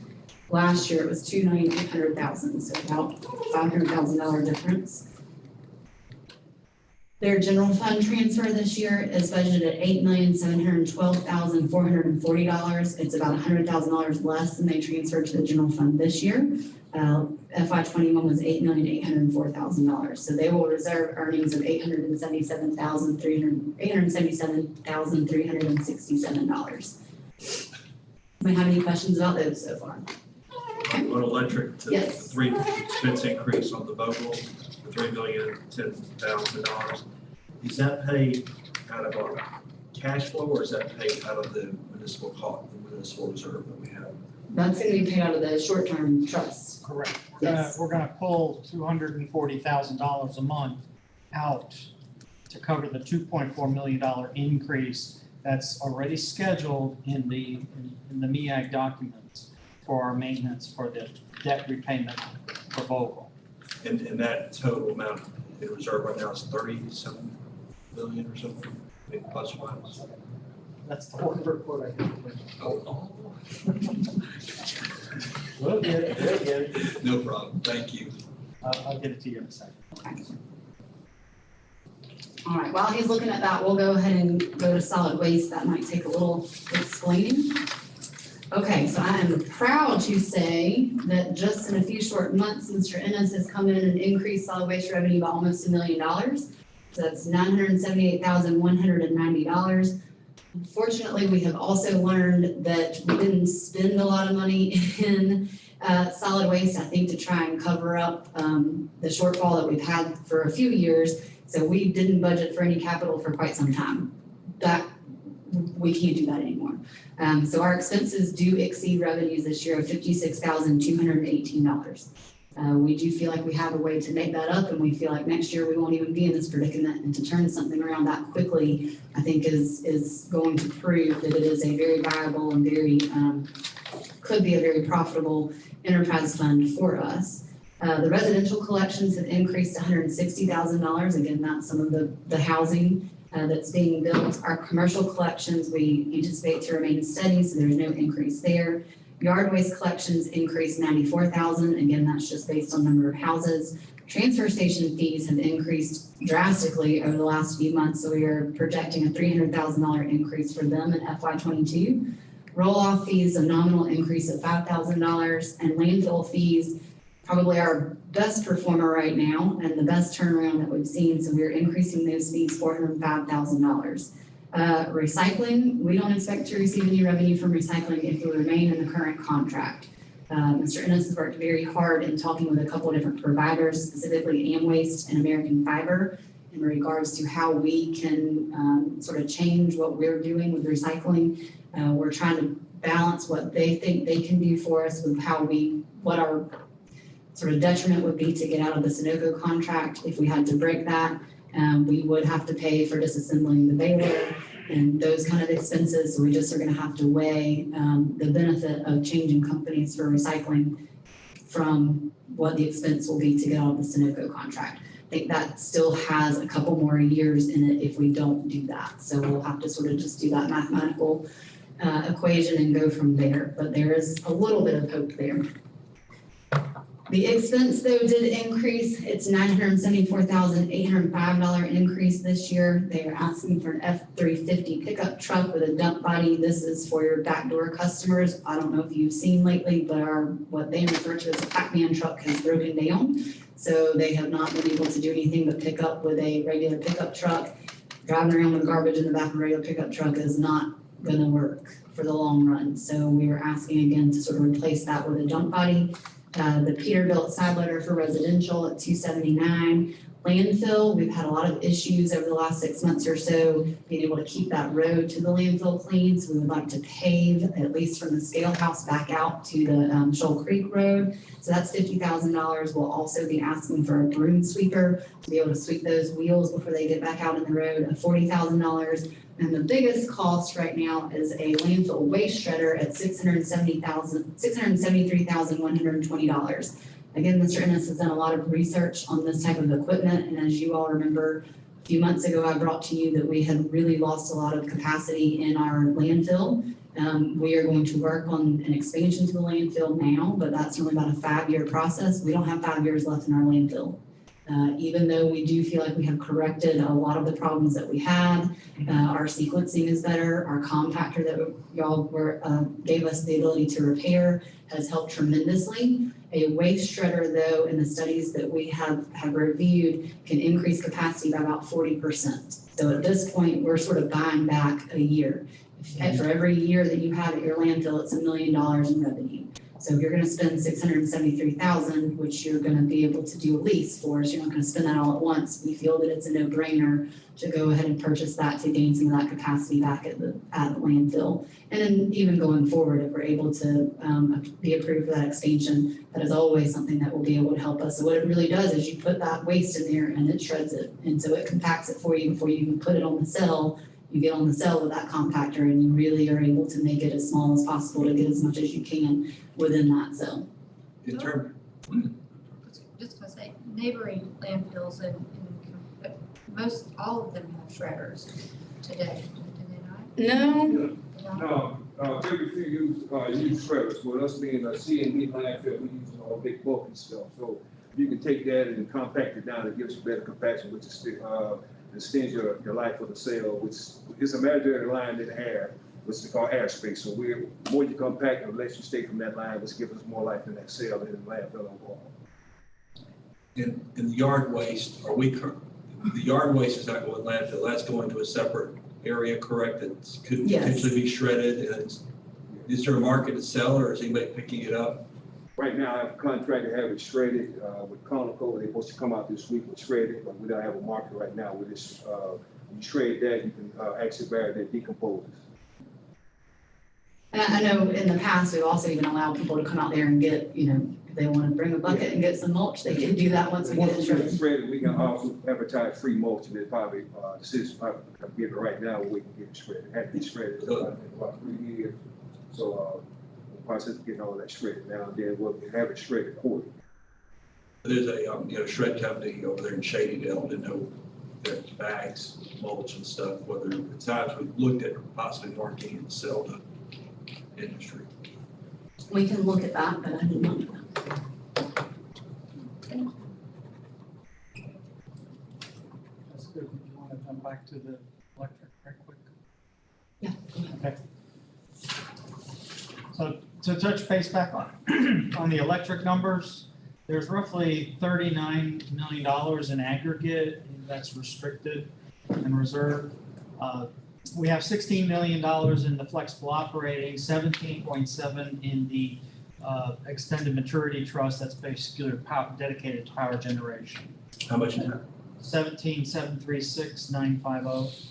Last year it was $2,800,000, so about $500,000 difference. Their general fund transfer this year is budgeted at $8,712,440. It's about $100,000 less than they transferred to the general fund this year. FY21 was $8,804,000. So they will reserve earnings of $877,367. Do we have any questions about those so far? On electric, Yes. 3 expense increase on the Vogel, $3,010,000. Is that paid out of our cash flow or is that paid out of the municipal reserve that we have? That's going to be paid out of the short-term trust. Correct. Yes. We're gonna pull $240,000 a month out to cover the $2.4 million increase that's already scheduled in the MEAG documents for our maintenance for the debt repayment for Vogel. And that total amount in reserve right now is 37 billion or something, maybe plus or minus. That's the one report I got. Oh, We'll get it, we'll get it. no problem, thank you. I'll get it to you in a second. Okay. All right, while he's looking at that, we'll go ahead and go to solid waste. That might take a little explaining. Okay, so I am proud to say that just in a few short months, Mr. Ennis has come in and increased solid waste revenue by almost $1 million. So that's $978,190. Unfortunately, we have also learned that we didn't spend a lot of money in solid waste, I think, to try and cover up the shortfall that we've had for a few years. So we didn't budget for any capital for quite some time. We can't do that anymore. So our expenses do exceed revenues this year of $56,218. We do feel like we have a way to make that up, and we feel like next year we won't even be in this predicament, and to turn something around that quickly, I think is going to prove that it is a very viable and very, could be a very profitable enterprise fund for us. The residential collections have increased to $160,000. Again, that's some of the housing that's being built. Our commercial collections, we anticipate to remain steady, so there's no increase there. Yard waste collections increased $94,000. Again, that's just based on number of houses. Transfer station fees have increased drastically over the last few months, so we are projecting a $300,000 increase for them in FY22. Roll-off fees, a nominal increase of $5,000, and landfill fees, probably our best performer right now and the best turnaround that we've seen, so we're increasing those fees $405,000. Recycling, we don't expect to receive any revenue from recycling if we remain in the current contract. Mr. Ennis has worked very hard in talking with a couple of different providers, specifically Amwaste and American Fiber, in regards to how we can sort of change what we're doing with recycling. We're trying to balance what they think they can do for us with what our sort of detriment would be to get out of the Sunoco contract. If we had to break that, we would have to pay for disassembling the baler and those kind of expenses. So we just are going to have to weigh the benefit of changing companies for recycling from what the expense will be to get out of the Sunoco contract. I think that still has a couple more years in it if we don't do that. So we'll have to sort of just do that mathematical equation and go from there. But there is a little bit of hope there. The expense, though, did increase. It's $974,805 increase this year. They are asking for an F-350 pickup truck with a dump body. This is for your backdoor customers. I don't know if you've seen lately, but what they refer to as a Pac-Man truck has broken down. So they have not been able to do anything but pick up with a regular pickup truck. Driving around with garbage in the back of a regular pickup truck is not going to work for the long run. So we were asking again to sort of replace that with a dump body. The Peterbilt side loader for residential at $279. Landfill, we've had a lot of issues over the last 6 months or so being able to keep that road to the landfill clean. So we would like to pave at least from the scale house back out to the Shoal Creek Road. So that's $50,000. We'll also be asking for a broom sweeper to be able to sweep those wheels before they get back out in the road at $40,000. And the biggest cost right now is a landfill waste shredder at $673,120. Again, Mr. Ennis has done a lot of research on this type of equipment, and as you all remember, a few months ago, I brought to you that we had really lost a lot of capacity in our landfill. We are going to work on an expansion to the landfill now, but that's only about a 5-year process. We don't have 5 years left in our landfill. Even though we do feel like we have corrected a lot of the problems that we had, our sequencing is better. Our compactor that y'all gave us the ability to repair has helped tremendously. A waste shredder, though, in the studies that we have reviewed, can increase capacity by about 40%. So at this point, we're sort of buying back a year. And for every year that you have at your landfill, it's $1 million in revenue. So if you're going to spend $673,000, which you're going to be able to do a lease for, so you're not going to spend that all at once, we feel that it's a no-brainer to go ahead and purchase that to gain some of that capacity back at the landfill. And then even going forward, if we're able to be approved for that expansion, that is always something that will be able to help us. So what it really does is you put that waste in there and it shreds it. And so it compacts it for you before you even put it on the cell. You get on the cell with that compactor and you really are able to make it as small as possible to get as much as you can within that cell. In term, Just gonna say, neighboring landfills and most, all of them have shredders today, do they not? No, Very few use shredders. With us being a C&D landfill, we use all big bulky stuff. So you can take that and compact it down. It gives you better compaction, which extends your life of the cell, which is a imaginary line in air, which is called airspace. So the more you compact, the less you stay from that line, which gives us more life in that cell than in the landfill overall. In the yard waste, the yard waste is not going to landfill, that's going to a separate area, correct, that could Yes. potentially be shredded, and is there a market to sell, or is anybody picking it up? Right now, I have a contract to have it shredded with Conoco. They're supposed to come out this week with shredded, but we don't have a market right now with this. When you shred that, you can actually bury that decomposes. and I know in the past, we've also even allowed people to come out there and get, if they want to bring a bucket and get some mulch, they can do that once we get it shredded. Shredded, we can also advertise free mulch, and it's probably, the city's probably gonna give it right now, we can get it shredded. It had to be shredded in about 3 years. So, the process of getting all that shredded now, and then we'll have it shredded quarterly. There's a shred company over there in Shadydale, that know their bags, mulch and stuff, whether at times we've looked at possibly marketing and sell to industry. We can look at that, but I did not. That's good. Do you want to jump back to the electric right quick? Yeah. Okay. So to touch base back on the electric numbers, there's roughly $39 million in aggregate that's restricted and reserved. We have $16 million in the flexible operating, 17.7 in the extended maturity trust, that's basically dedicated to power generation. How much is that? 17,736,950.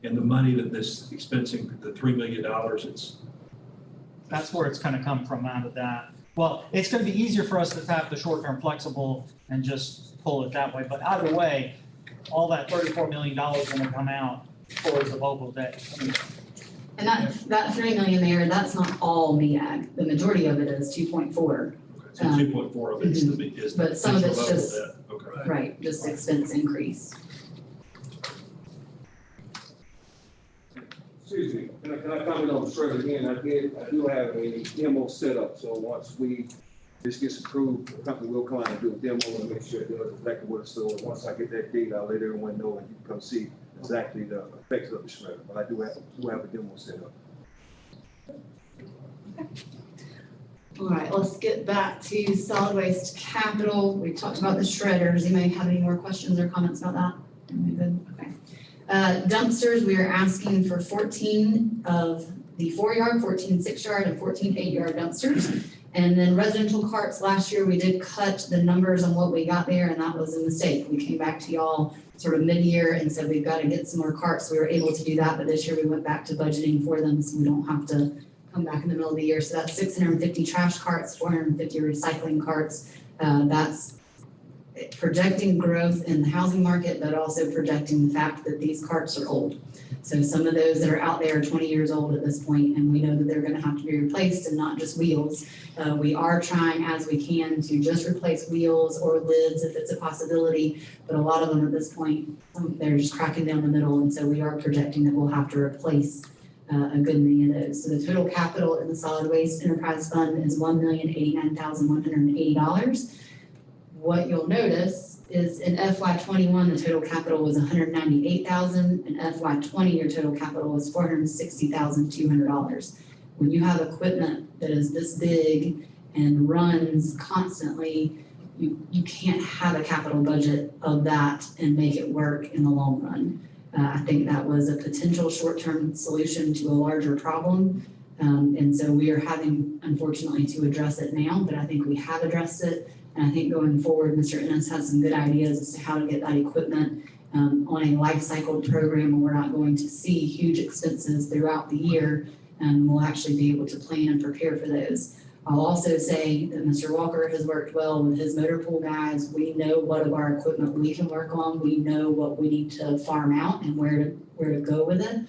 And the money that this expensing, the $3 million, That's where it's gonna come from out of that. Well, it's gonna be easier for us to tap the short-term flexible and just pull it that way, but either way, all that $34 million gonna come out towards the local debt. And that 3 million there, that's not all MEAG. The majority of it is 2.4, so 2.4 of it's the big, is the but some of it's level just- debt. Okay. right, just expense increase. Excuse me, can I comment on the shredder again? I do have a demo set up, so once this gets approved, the company will come out and do a demo and make sure it does exactly what it's doing. Once I get that data, I'll let everyone know and you can come see exactly the effects of the shredder. But I do have a demo set up. All right, let's get back to solid waste capital. We talked about the shredders. You may have any more questions or comments about that? Am I good? Okay. Dumpsters, we are asking for 14 of the 4-yard, 14 6-yard, and 14 8-yard dumpsters. And then residential carts, last year we did cut the numbers on what we got there, and that was a mistake. We came back to y'all sort of mid-year and said we've got to get some more carts. We were able to do that, but this year we went back to budgeting for them, so we don't have to come back in the middle of the year. So that's 650 trash carts, 450 recycling carts. That's projecting growth in the housing market, but also projecting the fact that these carts are old. So some of those that are out there are 20 years old at this point, and we know that they're gonna have to be replaced and not just wheels. We are trying as we can to just replace wheels or lids if it's a possibility, but a lot of them at this point, they're just cracking down the middle, and so we are projecting that we'll have to replace a good many of those. So the total capital in the solid waste enterprise fund is $1,089,180. What you'll notice is in FY '21, the total capital was $198,000. In FY '20, your total capital was $460,200. When you have equipment that is this big and runs constantly, you can't have a capital budget of that and make it work in the long run. I think that was a potential short-term solution to a larger problem. And so we are having, unfortunately, to address it now, but I think we have addressed it. And I think going forward, Mr. Ennis has some good ideas as to how to get that equipment on a life cycle program where we're not going to see huge expenses throughout the year. And we'll actually be able to plan and prepare for those. I'll also say that Mr. Walker has worked well with his motor pool guys. We know what of our equipment we can work on. We know what we need to farm out and where to go with it.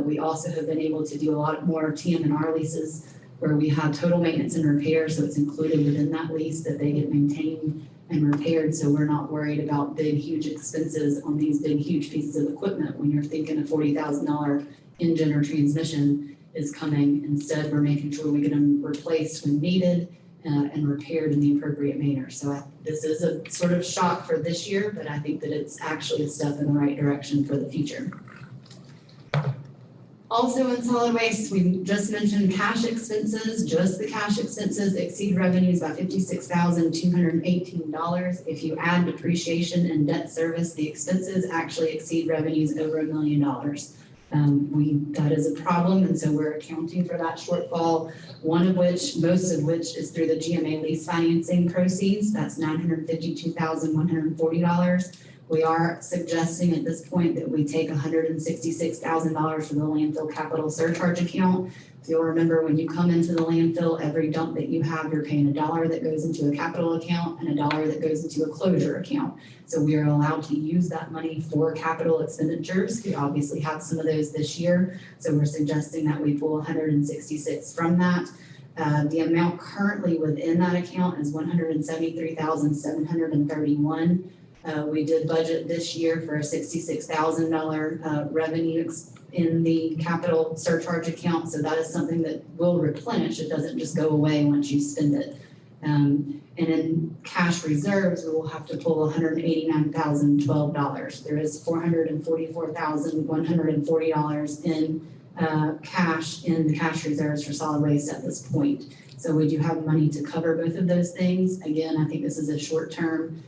We also have been able to do a lot more TM&R leases where we have total maintenance and repair, so it's included within that lease that they get maintained and repaired, so we're not worried about big, huge expenses on these big, huge pieces of equipment. When you're thinking a $40,000 engine or transmission is coming, instead we're making sure we get them replaced when needed and repaired in the appropriate manner. So this is a sort of shock for this year, but I think that it's actually a step in the right direction for the future. Also in solid waste, we just mentioned cash expenses. Just the cash expenses exceed revenues by $56,218. If you add depreciation and debt service, the expenses actually exceed revenues over $1 million. That is a problem, and so we're accounting for that shortfall, most of which is through the GMA lease financing proceeds. That's $952,140. We are suggesting at this point that we take $166,000 from the landfill capital surcharge account. If you'll remember, when you come into the landfill, every dump that you have, you're paying $1 that goes into a capital account and $1 that goes into a closure account. So we are allowed to use that money for capital expenditures. We obviously have some of those this year, so we're suggesting that we pull $166 from that. The amount currently within that account is $173,731. We did budget this year for a $66,000 revenue in the capital surcharge account, so that is something that will replenish. It doesn't just go away once you spend it. And in cash reserves, we will have to pull $189,012. There is $444,140 in cash in the cash reserves for solid waste at this point. So we do have money to cover both of those things. Again, I think this is a short-term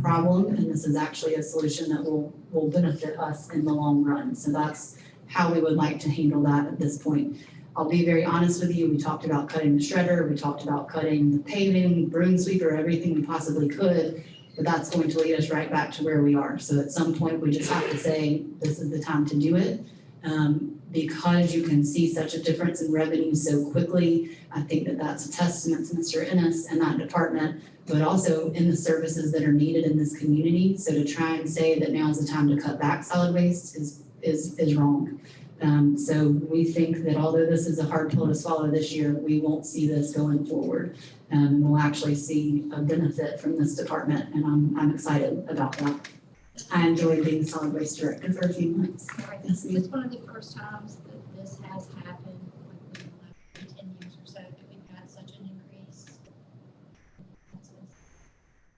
problem, and this is actually a solution that will benefit us in the long run. So that's how we would like to handle that at this point. I'll be very honest with you, we talked about cutting the shredder, we talked about cutting the paving, broom sweeper, everything we possibly could, but that's going to lead us right back to where we are. So at some point, we just have to say, this is the time to do it. Because you can see such a difference in revenue so quickly, I think that that's a testament to Mr. Ennis and that department, but also in the services that are needed in this community. So to try and say that now is the time to cut back solid waste is wrong. So we think that although this is a hard pill to swallow this year, we won't see this going forward. We'll actually see a benefit from this department, and I'm excited about that. I enjoyed being solid waste director for a few months. This is one of the first times that this has happened, like within the last 10 years or so, that we've had such an increase.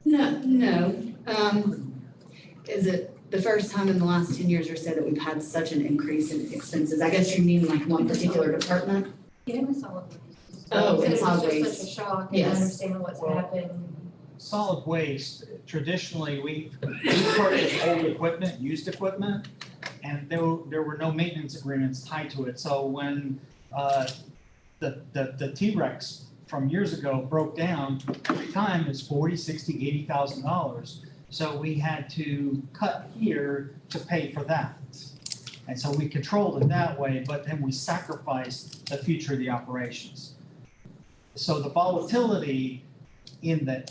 No. Is it the first time in the last 10 years or so that we've had such an increase in expenses? I guess you mean like one particular department? Yeah, it was solid waste. Oh, It it's was solid just waste. such a shock, and Yes. understand what's happened. Solid waste, traditionally, we purchased old equipment, used equipment, and there were no maintenance agreements tied to it. So when the T-Rex from years ago broke down, every time it's $40,000, $60,000, $80,000. So we had to cut here to pay for that. And so we controlled it that way, but then we sacrificed the future of the operations. So the volatility in the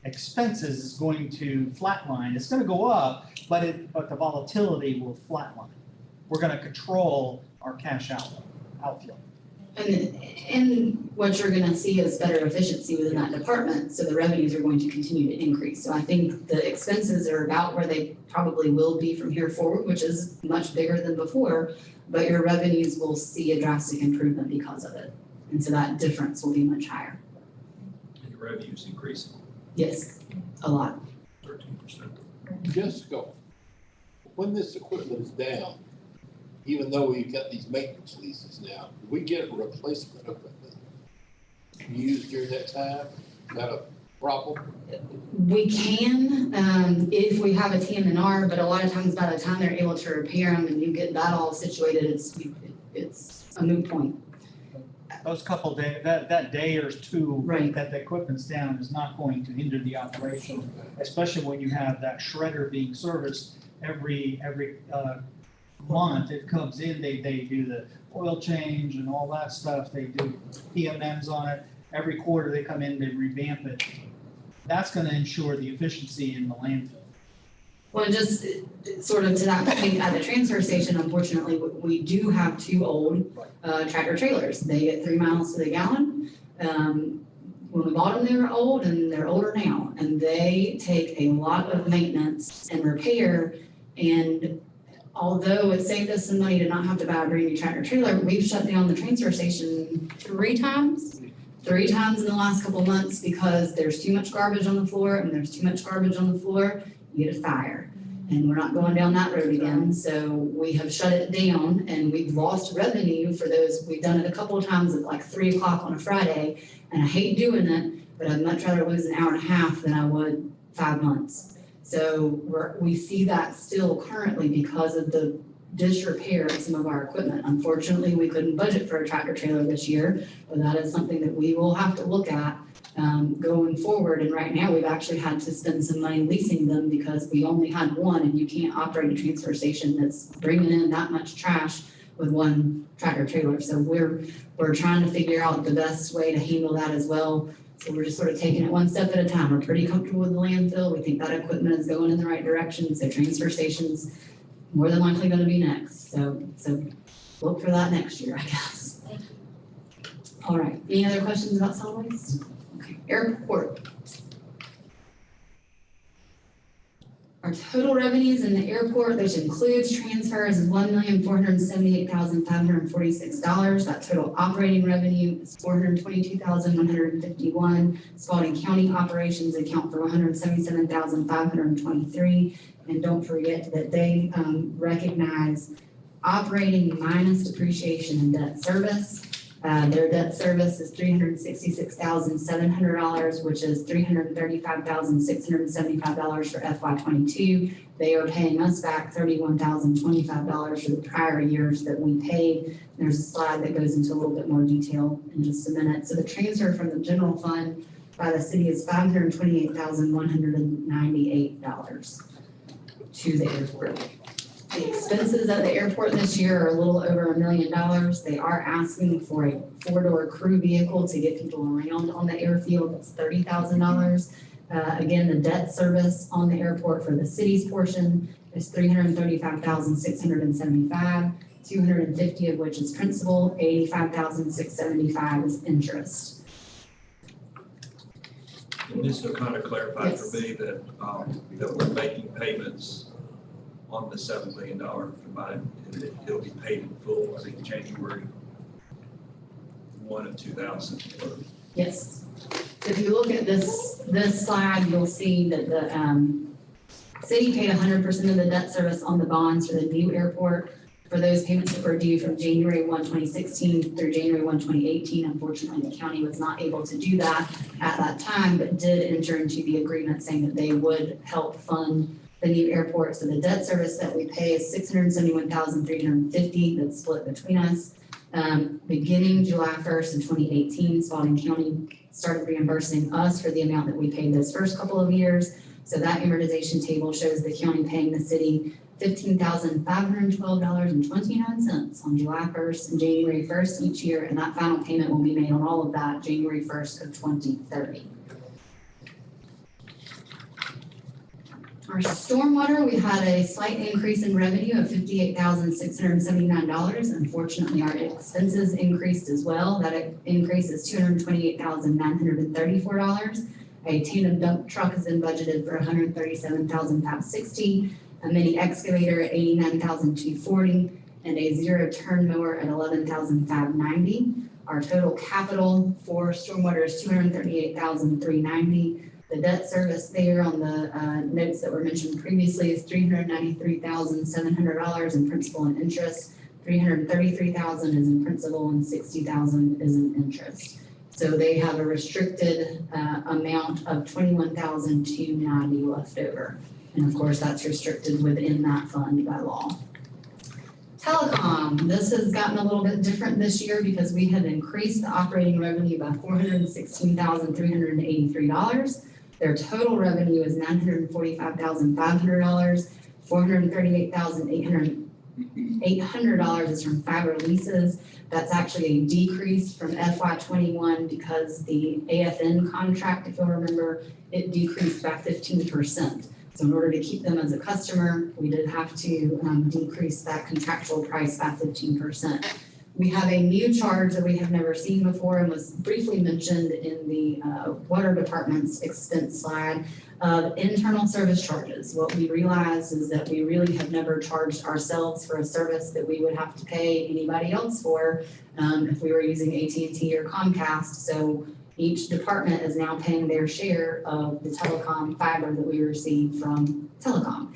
expenses is going to flatline. It's going to go up, but the volatility will flatline. We're going to control our cash outflow. And what you're gonna see is better efficiency within that department, so the revenues are going to continue to increase. So I think the expenses are about where they probably will be from here forward, which is much bigger than before, but your revenues will see a drastic improvement because of it. And so that difference will be much higher. And your revenue's increasing Yes, a lot. 13%. Jessica, when this equipment is down, even though we've got these maintenance leases now, do we get replacement equipment used during that time? Is that a problem? We can, if we have a TM&R, but a lot of times by the time they're able to repair them and you get that all situated, it's a moot point. Those couple days, that day or two Right. that the equipment's down is not going to hinder the operation, especially when you have that shredder being serviced every month. It comes in, they do the oil change and all that stuff. They do PMMs on it. Every quarter they come in, they revamp it. That's going to ensure the efficiency in the landfill. Well, just sort of to that point, at the transfer station, unfortunately, we do have two old tractor trailers. They get 3 miles to the gallon. when we bought them, they were old and they're older now, and they take a lot of maintenance and repair. And although it saved us some money to not have to buy a brand new tractor trailer, we've shut down the transfer station 3 times in the last couple of months because there's too much garbage on the floor, and there's too much garbage on the floor, you get a fire. And we're not going down that road again, so we have shut it down, and we've lost revenue for those. We've done it a couple of times at like 3 o'clock on a Friday, and I hate doing it, but I'd much rather lose an hour and a half than I would 5 months. So we see that still currently because of the disrepair of some of our equipment. Unfortunately, we couldn't budget for a tractor trailer this year, but that is something that we will have to look at going forward. And right now, we've actually had to spend some money leasing them because we only had one, and you can't operate a transfer station that's bringing in that much trash with one tractor trailer. So we're trying to figure out the best way to handle that as well. So we're just sort of taking it one step at a time. We're pretty comfortable with the landfill. We think that equipment is going in the right direction. So transfer stations more than likely going to be next. So look for that next year, I guess. Thank you. All right. Any other questions about solid waste? Okay. Airport. Our total revenues in the airport, which includes transfers, is $1,478,546. That total operating revenue is $422,151. Spalding County operations account for $177,523. And don't forget that they recognize operating minus depreciation and debt service. Their debt service is $366,700, which is $335,675 for FY22. They are paying us back $31,025 for the prior years that we paid. There's a slide that goes into a little bit more detail in just a minute. So the transfer from the general fund by the city is $528,198 to the airport. The expenses at the airport this year are a little over $1 million. They are asking for a 4-door crew vehicle to get people around on the airfield. That's $30,000. Again, the debt service on the airport for the city's portion is $335,675, $250,000 of which is principal, $85,675 is interest. And this will kind of clarify for me that we're making payments on the $7 million combined, and it'll be paid in full, I think, January 1 of 2000. Yes. If you look at this slide, you'll see that the city paid 100% of the debt service on the bonds for the new airport. For those payments that were due from January 1, 2016 through January 1, 2018, unfortunately, the county was not able to do that at that time, but did enter into the agreement saying that they would help fund the new airport. So the debt service that we pay is $671,350 that's split between us. Beginning July 1st in 2018, Spalding County started reimbursing us for the amount that we paid those first couple of years. So that amortization table shows the county paying the city $15,512.29 on July 1st and January 1st each year, and that final payment will be made on all of that January 1st of 2030. Our stormwater, we had a slight increase in revenue of $58,679. Unfortunately, our expenses increased as well. That increase is $228,934. A tandem dump truck has been budgeted for $137,560. A mini excavator at $89,240, and a zero-turn mower at $11,590. Our total capital for stormwater is $238,390. The debt service there on the notes that were mentioned previously is $393,700 in principal and interest. $333,000 is in principal and $60,000 is in interest. So they have a restricted amount of $21,290 left over. And of course, that's restricted within that fund by law. Telecom, this has gotten a little bit different this year because we have increased the operating revenue by $416,383. Their total revenue is $945,500. $438,800 is from fiber leases. That's actually a decrease from FY21 because the AFN contract, if you'll remember, it decreased by 15%. So in order to keep them as a customer, we did have to decrease that contractual price by 15%. We have a new charge that we have never seen before and was briefly mentioned in the water department's expense slide of internal service charges. What we realized is that we really have never charged ourselves for a service that we would have to pay anybody else for if we were using AT&T or Comcast. So each department is now paying their share of the telecom fiber that we receive from telecom.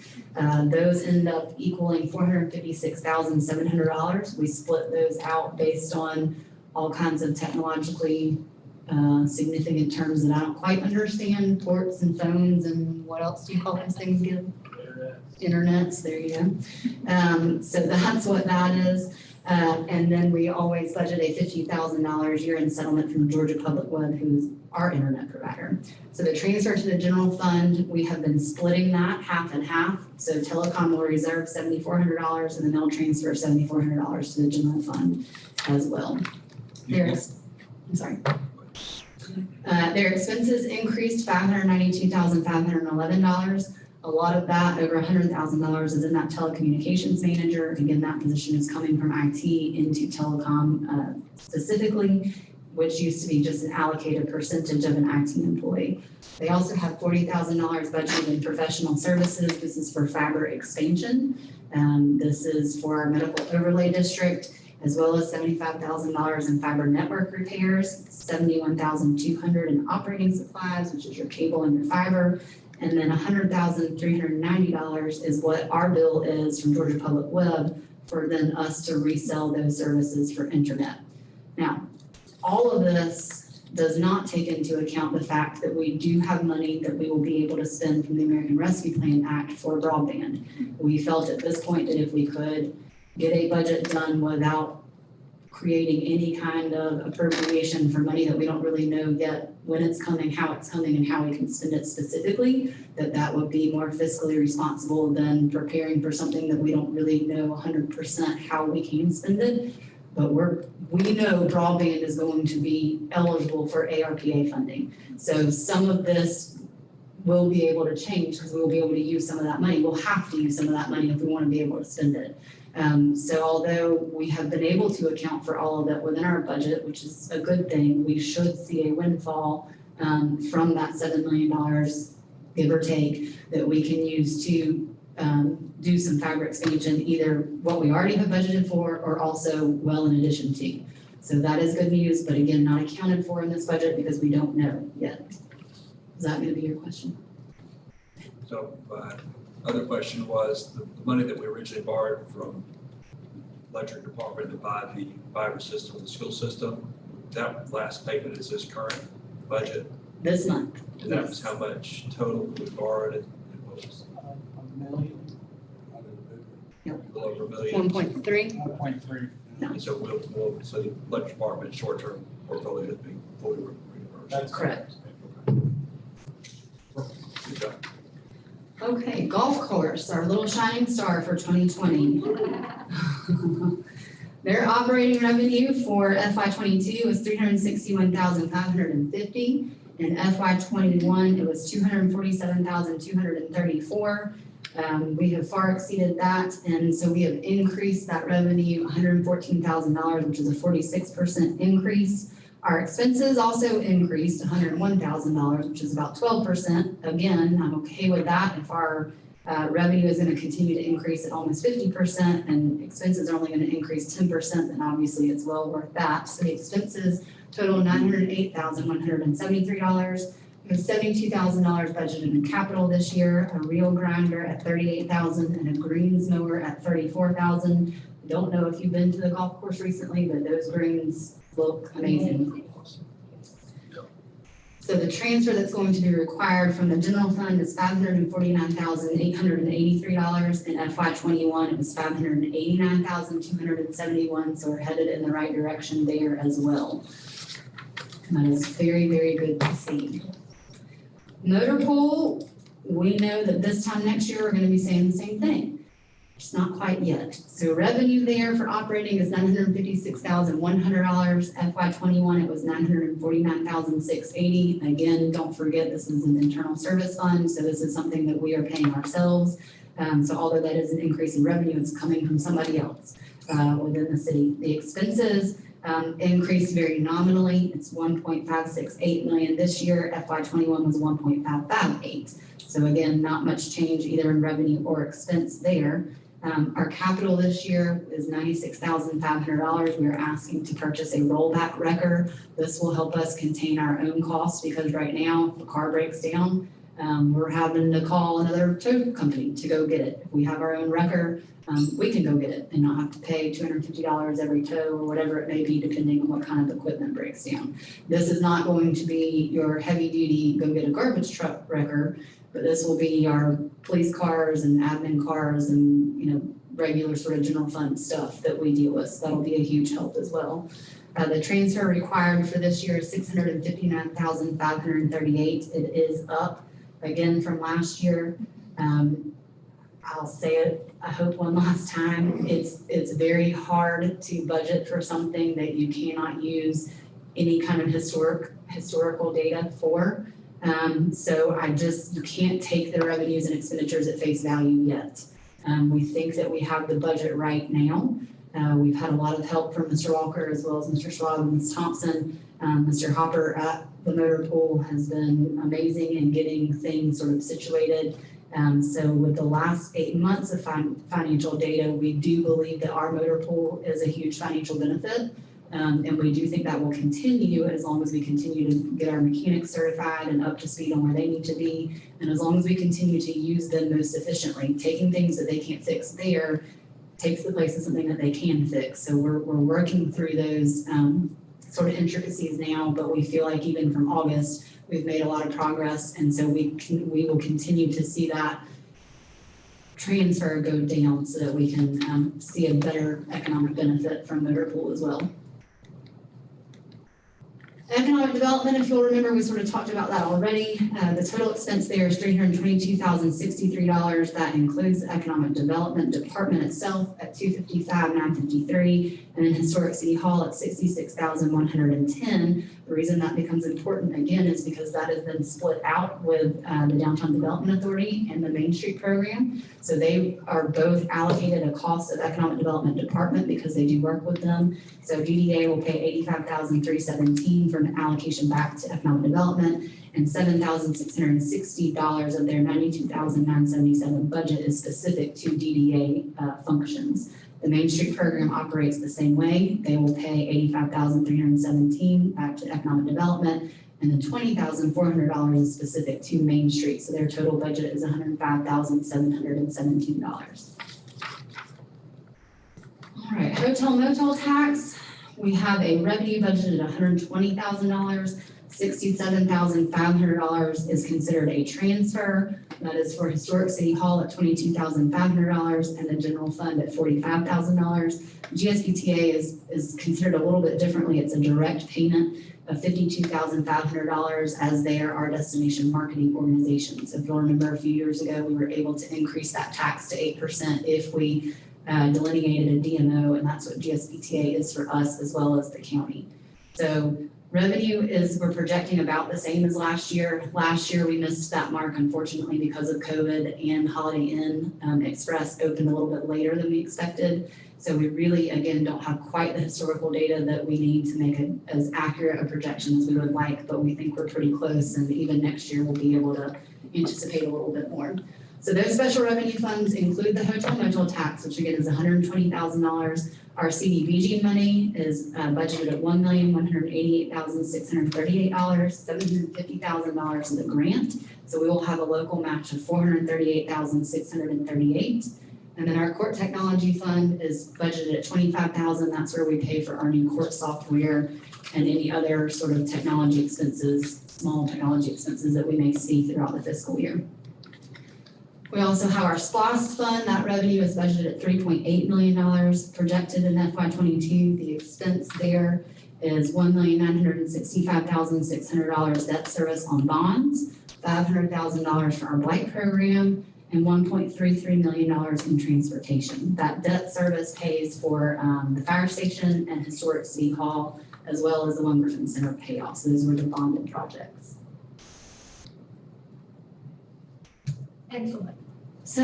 Those end up equaling $456,700. We split those out based on all kinds of technologically significant terms that I don't quite understand, ports and phones and what else do you call those things again? Internets, there you go. So that's what that is. And then we always budget a $50,000 year-end settlement from Georgia Public Web, who's our internet provider. So the transfer to the general fund, we have been splitting that half and half. So telecom will reserve $7,400 and then they'll transfer $7,400 to the general fund as well. Their expenses increased $592,511. A lot of that, over $100,000, is in that telecommunications manager. Again, that position is coming from IT into telecom specifically, which used to be just an allocated percentage of an IT employee. They also have $40,000 budgeted in professional services. This is for fiber expansion. This is for our medical overlay district, as well as $75,000 in fiber network repairs, $71,200 in operating supplies, which is your cable and your fiber. And then $100,390 is what our bill is from Georgia Public Web for then us to resell those services for internet. Now, all of this does not take into account the fact that we do have money that we will be able to spend from the American Rescue Plan Act for broadband. We felt at this point that if we could get a budget done without creating any kind of appropriation for money that we don't really know yet when it's coming, how it's coming, and how we can spend it specifically, that would be more fiscally responsible than preparing for something that we don't really know 100% how we can spend it. But we know broadband is going to be eligible for ARPA funding. So some of this will be able to change because we'll be able to use some of that money. We'll have to use some of that money if we want to be able to spend it. So although we have been able to account for all of that within our budget, which is a good thing, we should see a windfall from that $7 million, give or take, that we can use to do some fiber expansion, either what we already have budgeted for or also well in addition to. So that is good news, but again, not accounted for in this budget because we don't know yet. Is that going to be your question? So other question was the money that we originally borrowed from electric department to buy the fiber system of the school system, that last payment is this current budget? This month. And that was how much total we borrowed? It was $1 million. a little over $1 million. 1.3. 1.3. And so so the electric department short-term portfolio is being fully reimbursed. That's correct. Good job. Okay, golf course, our little shining star for 2020. Their operating revenue for FY22 was $361,550. In FY21, it was $247,234. We have far exceeded that, and so we have increased that revenue $114,000, which is a 46% increase. Our expenses also increased $101,000, which is about 12%. Again, I'm okay with that. If our revenue is going to continue to increase at almost 50% and expenses are only going to increase 10%, then obviously it's well worth that. So the expenses total $908,173. We have $72,000 budgeted in capital this year, a reel grinder at $38,000 and a greens mower at $34,000. I don't know if you've been to the golf course recently, but those greens look amazing. So the transfer that's going to be required from the general fund is $549,883. In FY21, it was $589,271. So we're headed in the right direction there as well. And that is very, very good to see. Motor pool, we know that this time next year, we're going to be saying the same thing. It's not quite yet. So revenue there for operating is $956,100. FY21, it was $949,680. Again, don't forget, this is an internal service fund, so this is something that we are paying ourselves. So although that is an increase in revenue, it's coming from somebody else. within the city. The expenses increased very nominally. It's 1.568 million this year. FY21 was 1.558. So again, not much change either in revenue or expense there. Our capital this year is $96,500. We are asking to purchase a rollback wrecker. This will help us contain our own costs because right now, if a car breaks down, we're having to call another tow company to go get it. If we have our own wrecker, we can go get it and not have to pay $250 every tow or whatever it may be, depending on what kind of equipment breaks down. This is not going to be your heavy duty, go get a garbage truck wrecker, but this will be our police cars and admin cars and, regular sort of general fund stuff that we deal with. So that'll be a huge help as well. The transfer required for this year is $659,538. It is up again from last year. I'll say it, I hope one last time. It's very hard to budget for something that you cannot use any kind of historical data for. So you can't take the revenues and expenditures at face value yet. We think that we have the budget right now. We've had a lot of help from Mr. Walker as well as Mr. Schwab and Ms. Thompson. Mr. Hopper at the motor pool has been amazing in getting things sort of situated. So with the last 8 months of financial data, we do believe that our motor pool is a huge financial benefit. And we do think that will continue as long as we continue to get our mechanics certified and up to speed on where they need to be. And as long as we continue to use them most efficiently, taking things that they can't fix there takes the place of something that they can fix. So we're working through those sort of intricacies now, but we feel like even from August, we've made a lot of progress. And so we will continue to see that transfer go down so that we can see a better economic benefit from motor pool as well. Economic development, if you'll remember, we sort of talked about that already. The total expense there is $322,063. That includes the economic development department itself at $255,953, and then historic city hall at $66,110. The reason that becomes important again is because that has been split out with the Downtown Development Authority and the Main Street program. So they are both allocated a cost of economic development department because they do work with them. So DDA will pay $85,317 for an allocation back to economic development, and $7,660 of their $92,977 budget is specific to DDA functions. The Main Street program operates the same way. They will pay $85,317 back to economic development, and then $20,400 is specific to Main Street. So their total budget is $105,717. All right, hotel motel tax. We have a revenue budget at $120,000. $67,500 is considered a transfer. That is for historic city hall at $22,500 and the general fund at $45,000. GSBTA is considered a little bit differently. It's a direct payment of $52,500 as they are our destination marketing organization. So if you'll remember a few years ago, we were able to increase that tax to 8% if we delineated a DMO, and that's what GSBTA is for us as well as the county. So revenue we're projecting about the same as last year. Last year, we missed that mark, unfortunately, because of COVID, and Holiday Inn Express opened a little bit later than we expected. So we really, again, don't have quite the historical data that we need to make as accurate a projection as we would like, but we think we're pretty close, and even next year we'll be able to anticipate a little bit more. So those special revenue funds include the hotel motel tax, which again is $120,000. Our CDBG money is budgeted at $1,188,638, $750,000 of the grant. So we will have a local match of $438,638. And then our court technology fund is budgeted at $25,000. That's where we pay for our new court software and any other sort of technology expenses, small technology expenses that we may see throughout the fiscal year. We also have our SPOS fund. That revenue is budgeted at $3.8 million projected in FY22. The expense there is $1,965,600 debt service on bonds, $500,000 for our blight program, and $1.33 million in transportation. That debt service pays for the fire station and historic city hall, as well as the One Griffin Center payoff. So those were the bonded projects. Excellent. So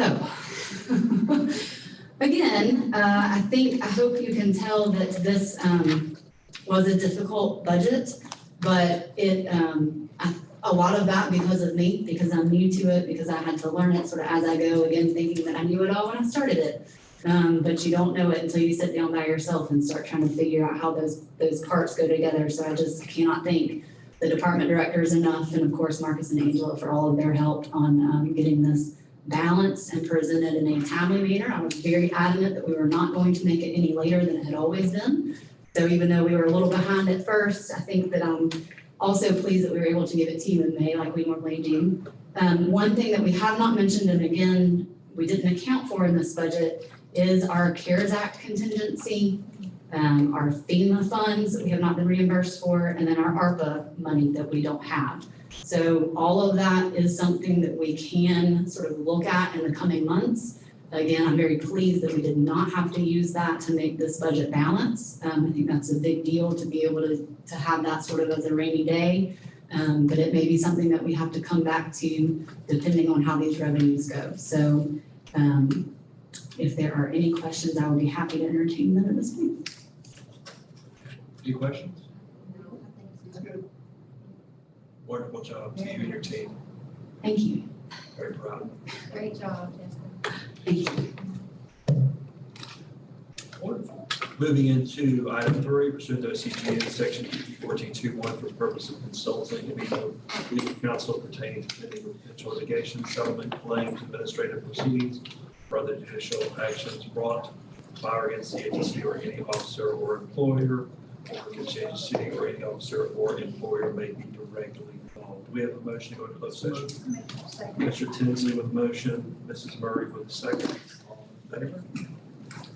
Again, I hope you can tell that this was a difficult budget, but a lot of that because of me, because I'm new to it, because I had to learn it sort of as I go, again, thinking that I knew it all when I started it. But you don't know it until you sit down by yourself and start trying to figure out how those parts go together. So I just cannot thank the department directors enough, and of course, Marcus and Angela for all of their help on getting this balanced and presented in a timely manner. I was very adamant that we were not going to make it any later than it had always been. So even though we were a little behind at first, I think that I'm also pleased that we were able to give it to you in May like we normally do. One thing that we have not mentioned, and again, we didn't account for in this budget, is our CARES Act contingency, our FEMA funds that we have not been reimbursed for, and then our ARPA money that we don't have. So all of that is something that we can sort of look at in the coming months. Again, I'm very pleased that we did not have to use that to make this budget balance. I think that's a big deal to be able to have that sort of as a rainy day. But it may be something that we have to come back to depending on how these revenues go. So if there are any questions, I would be happy to entertain them at this point. Any questions? Wonderful job to you and your team. Thank you. Very proud. Great job, Jessica. Thank you. Wonderful. Moving into item 3, pursuant to OCGN section 14.2.1 for the purpose of consulting and legal counsel pertaining to pending potential litigation, settlement, claims, administrative proceedings, or other judicial actions brought by or against the agency or any officer or employer, or against the agency or any officer or employer may be directly involved. Do we have a motion to go into closed session? Mr. Tinsley with the motion, Mrs. Murray with the second. All in favor?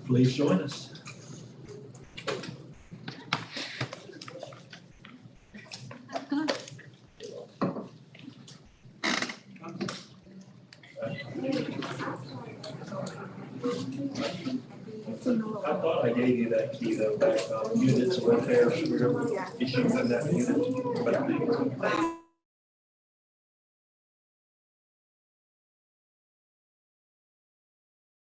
Please join us. I thought I gave you that key though, back units of repairs, we were issuing them that unit.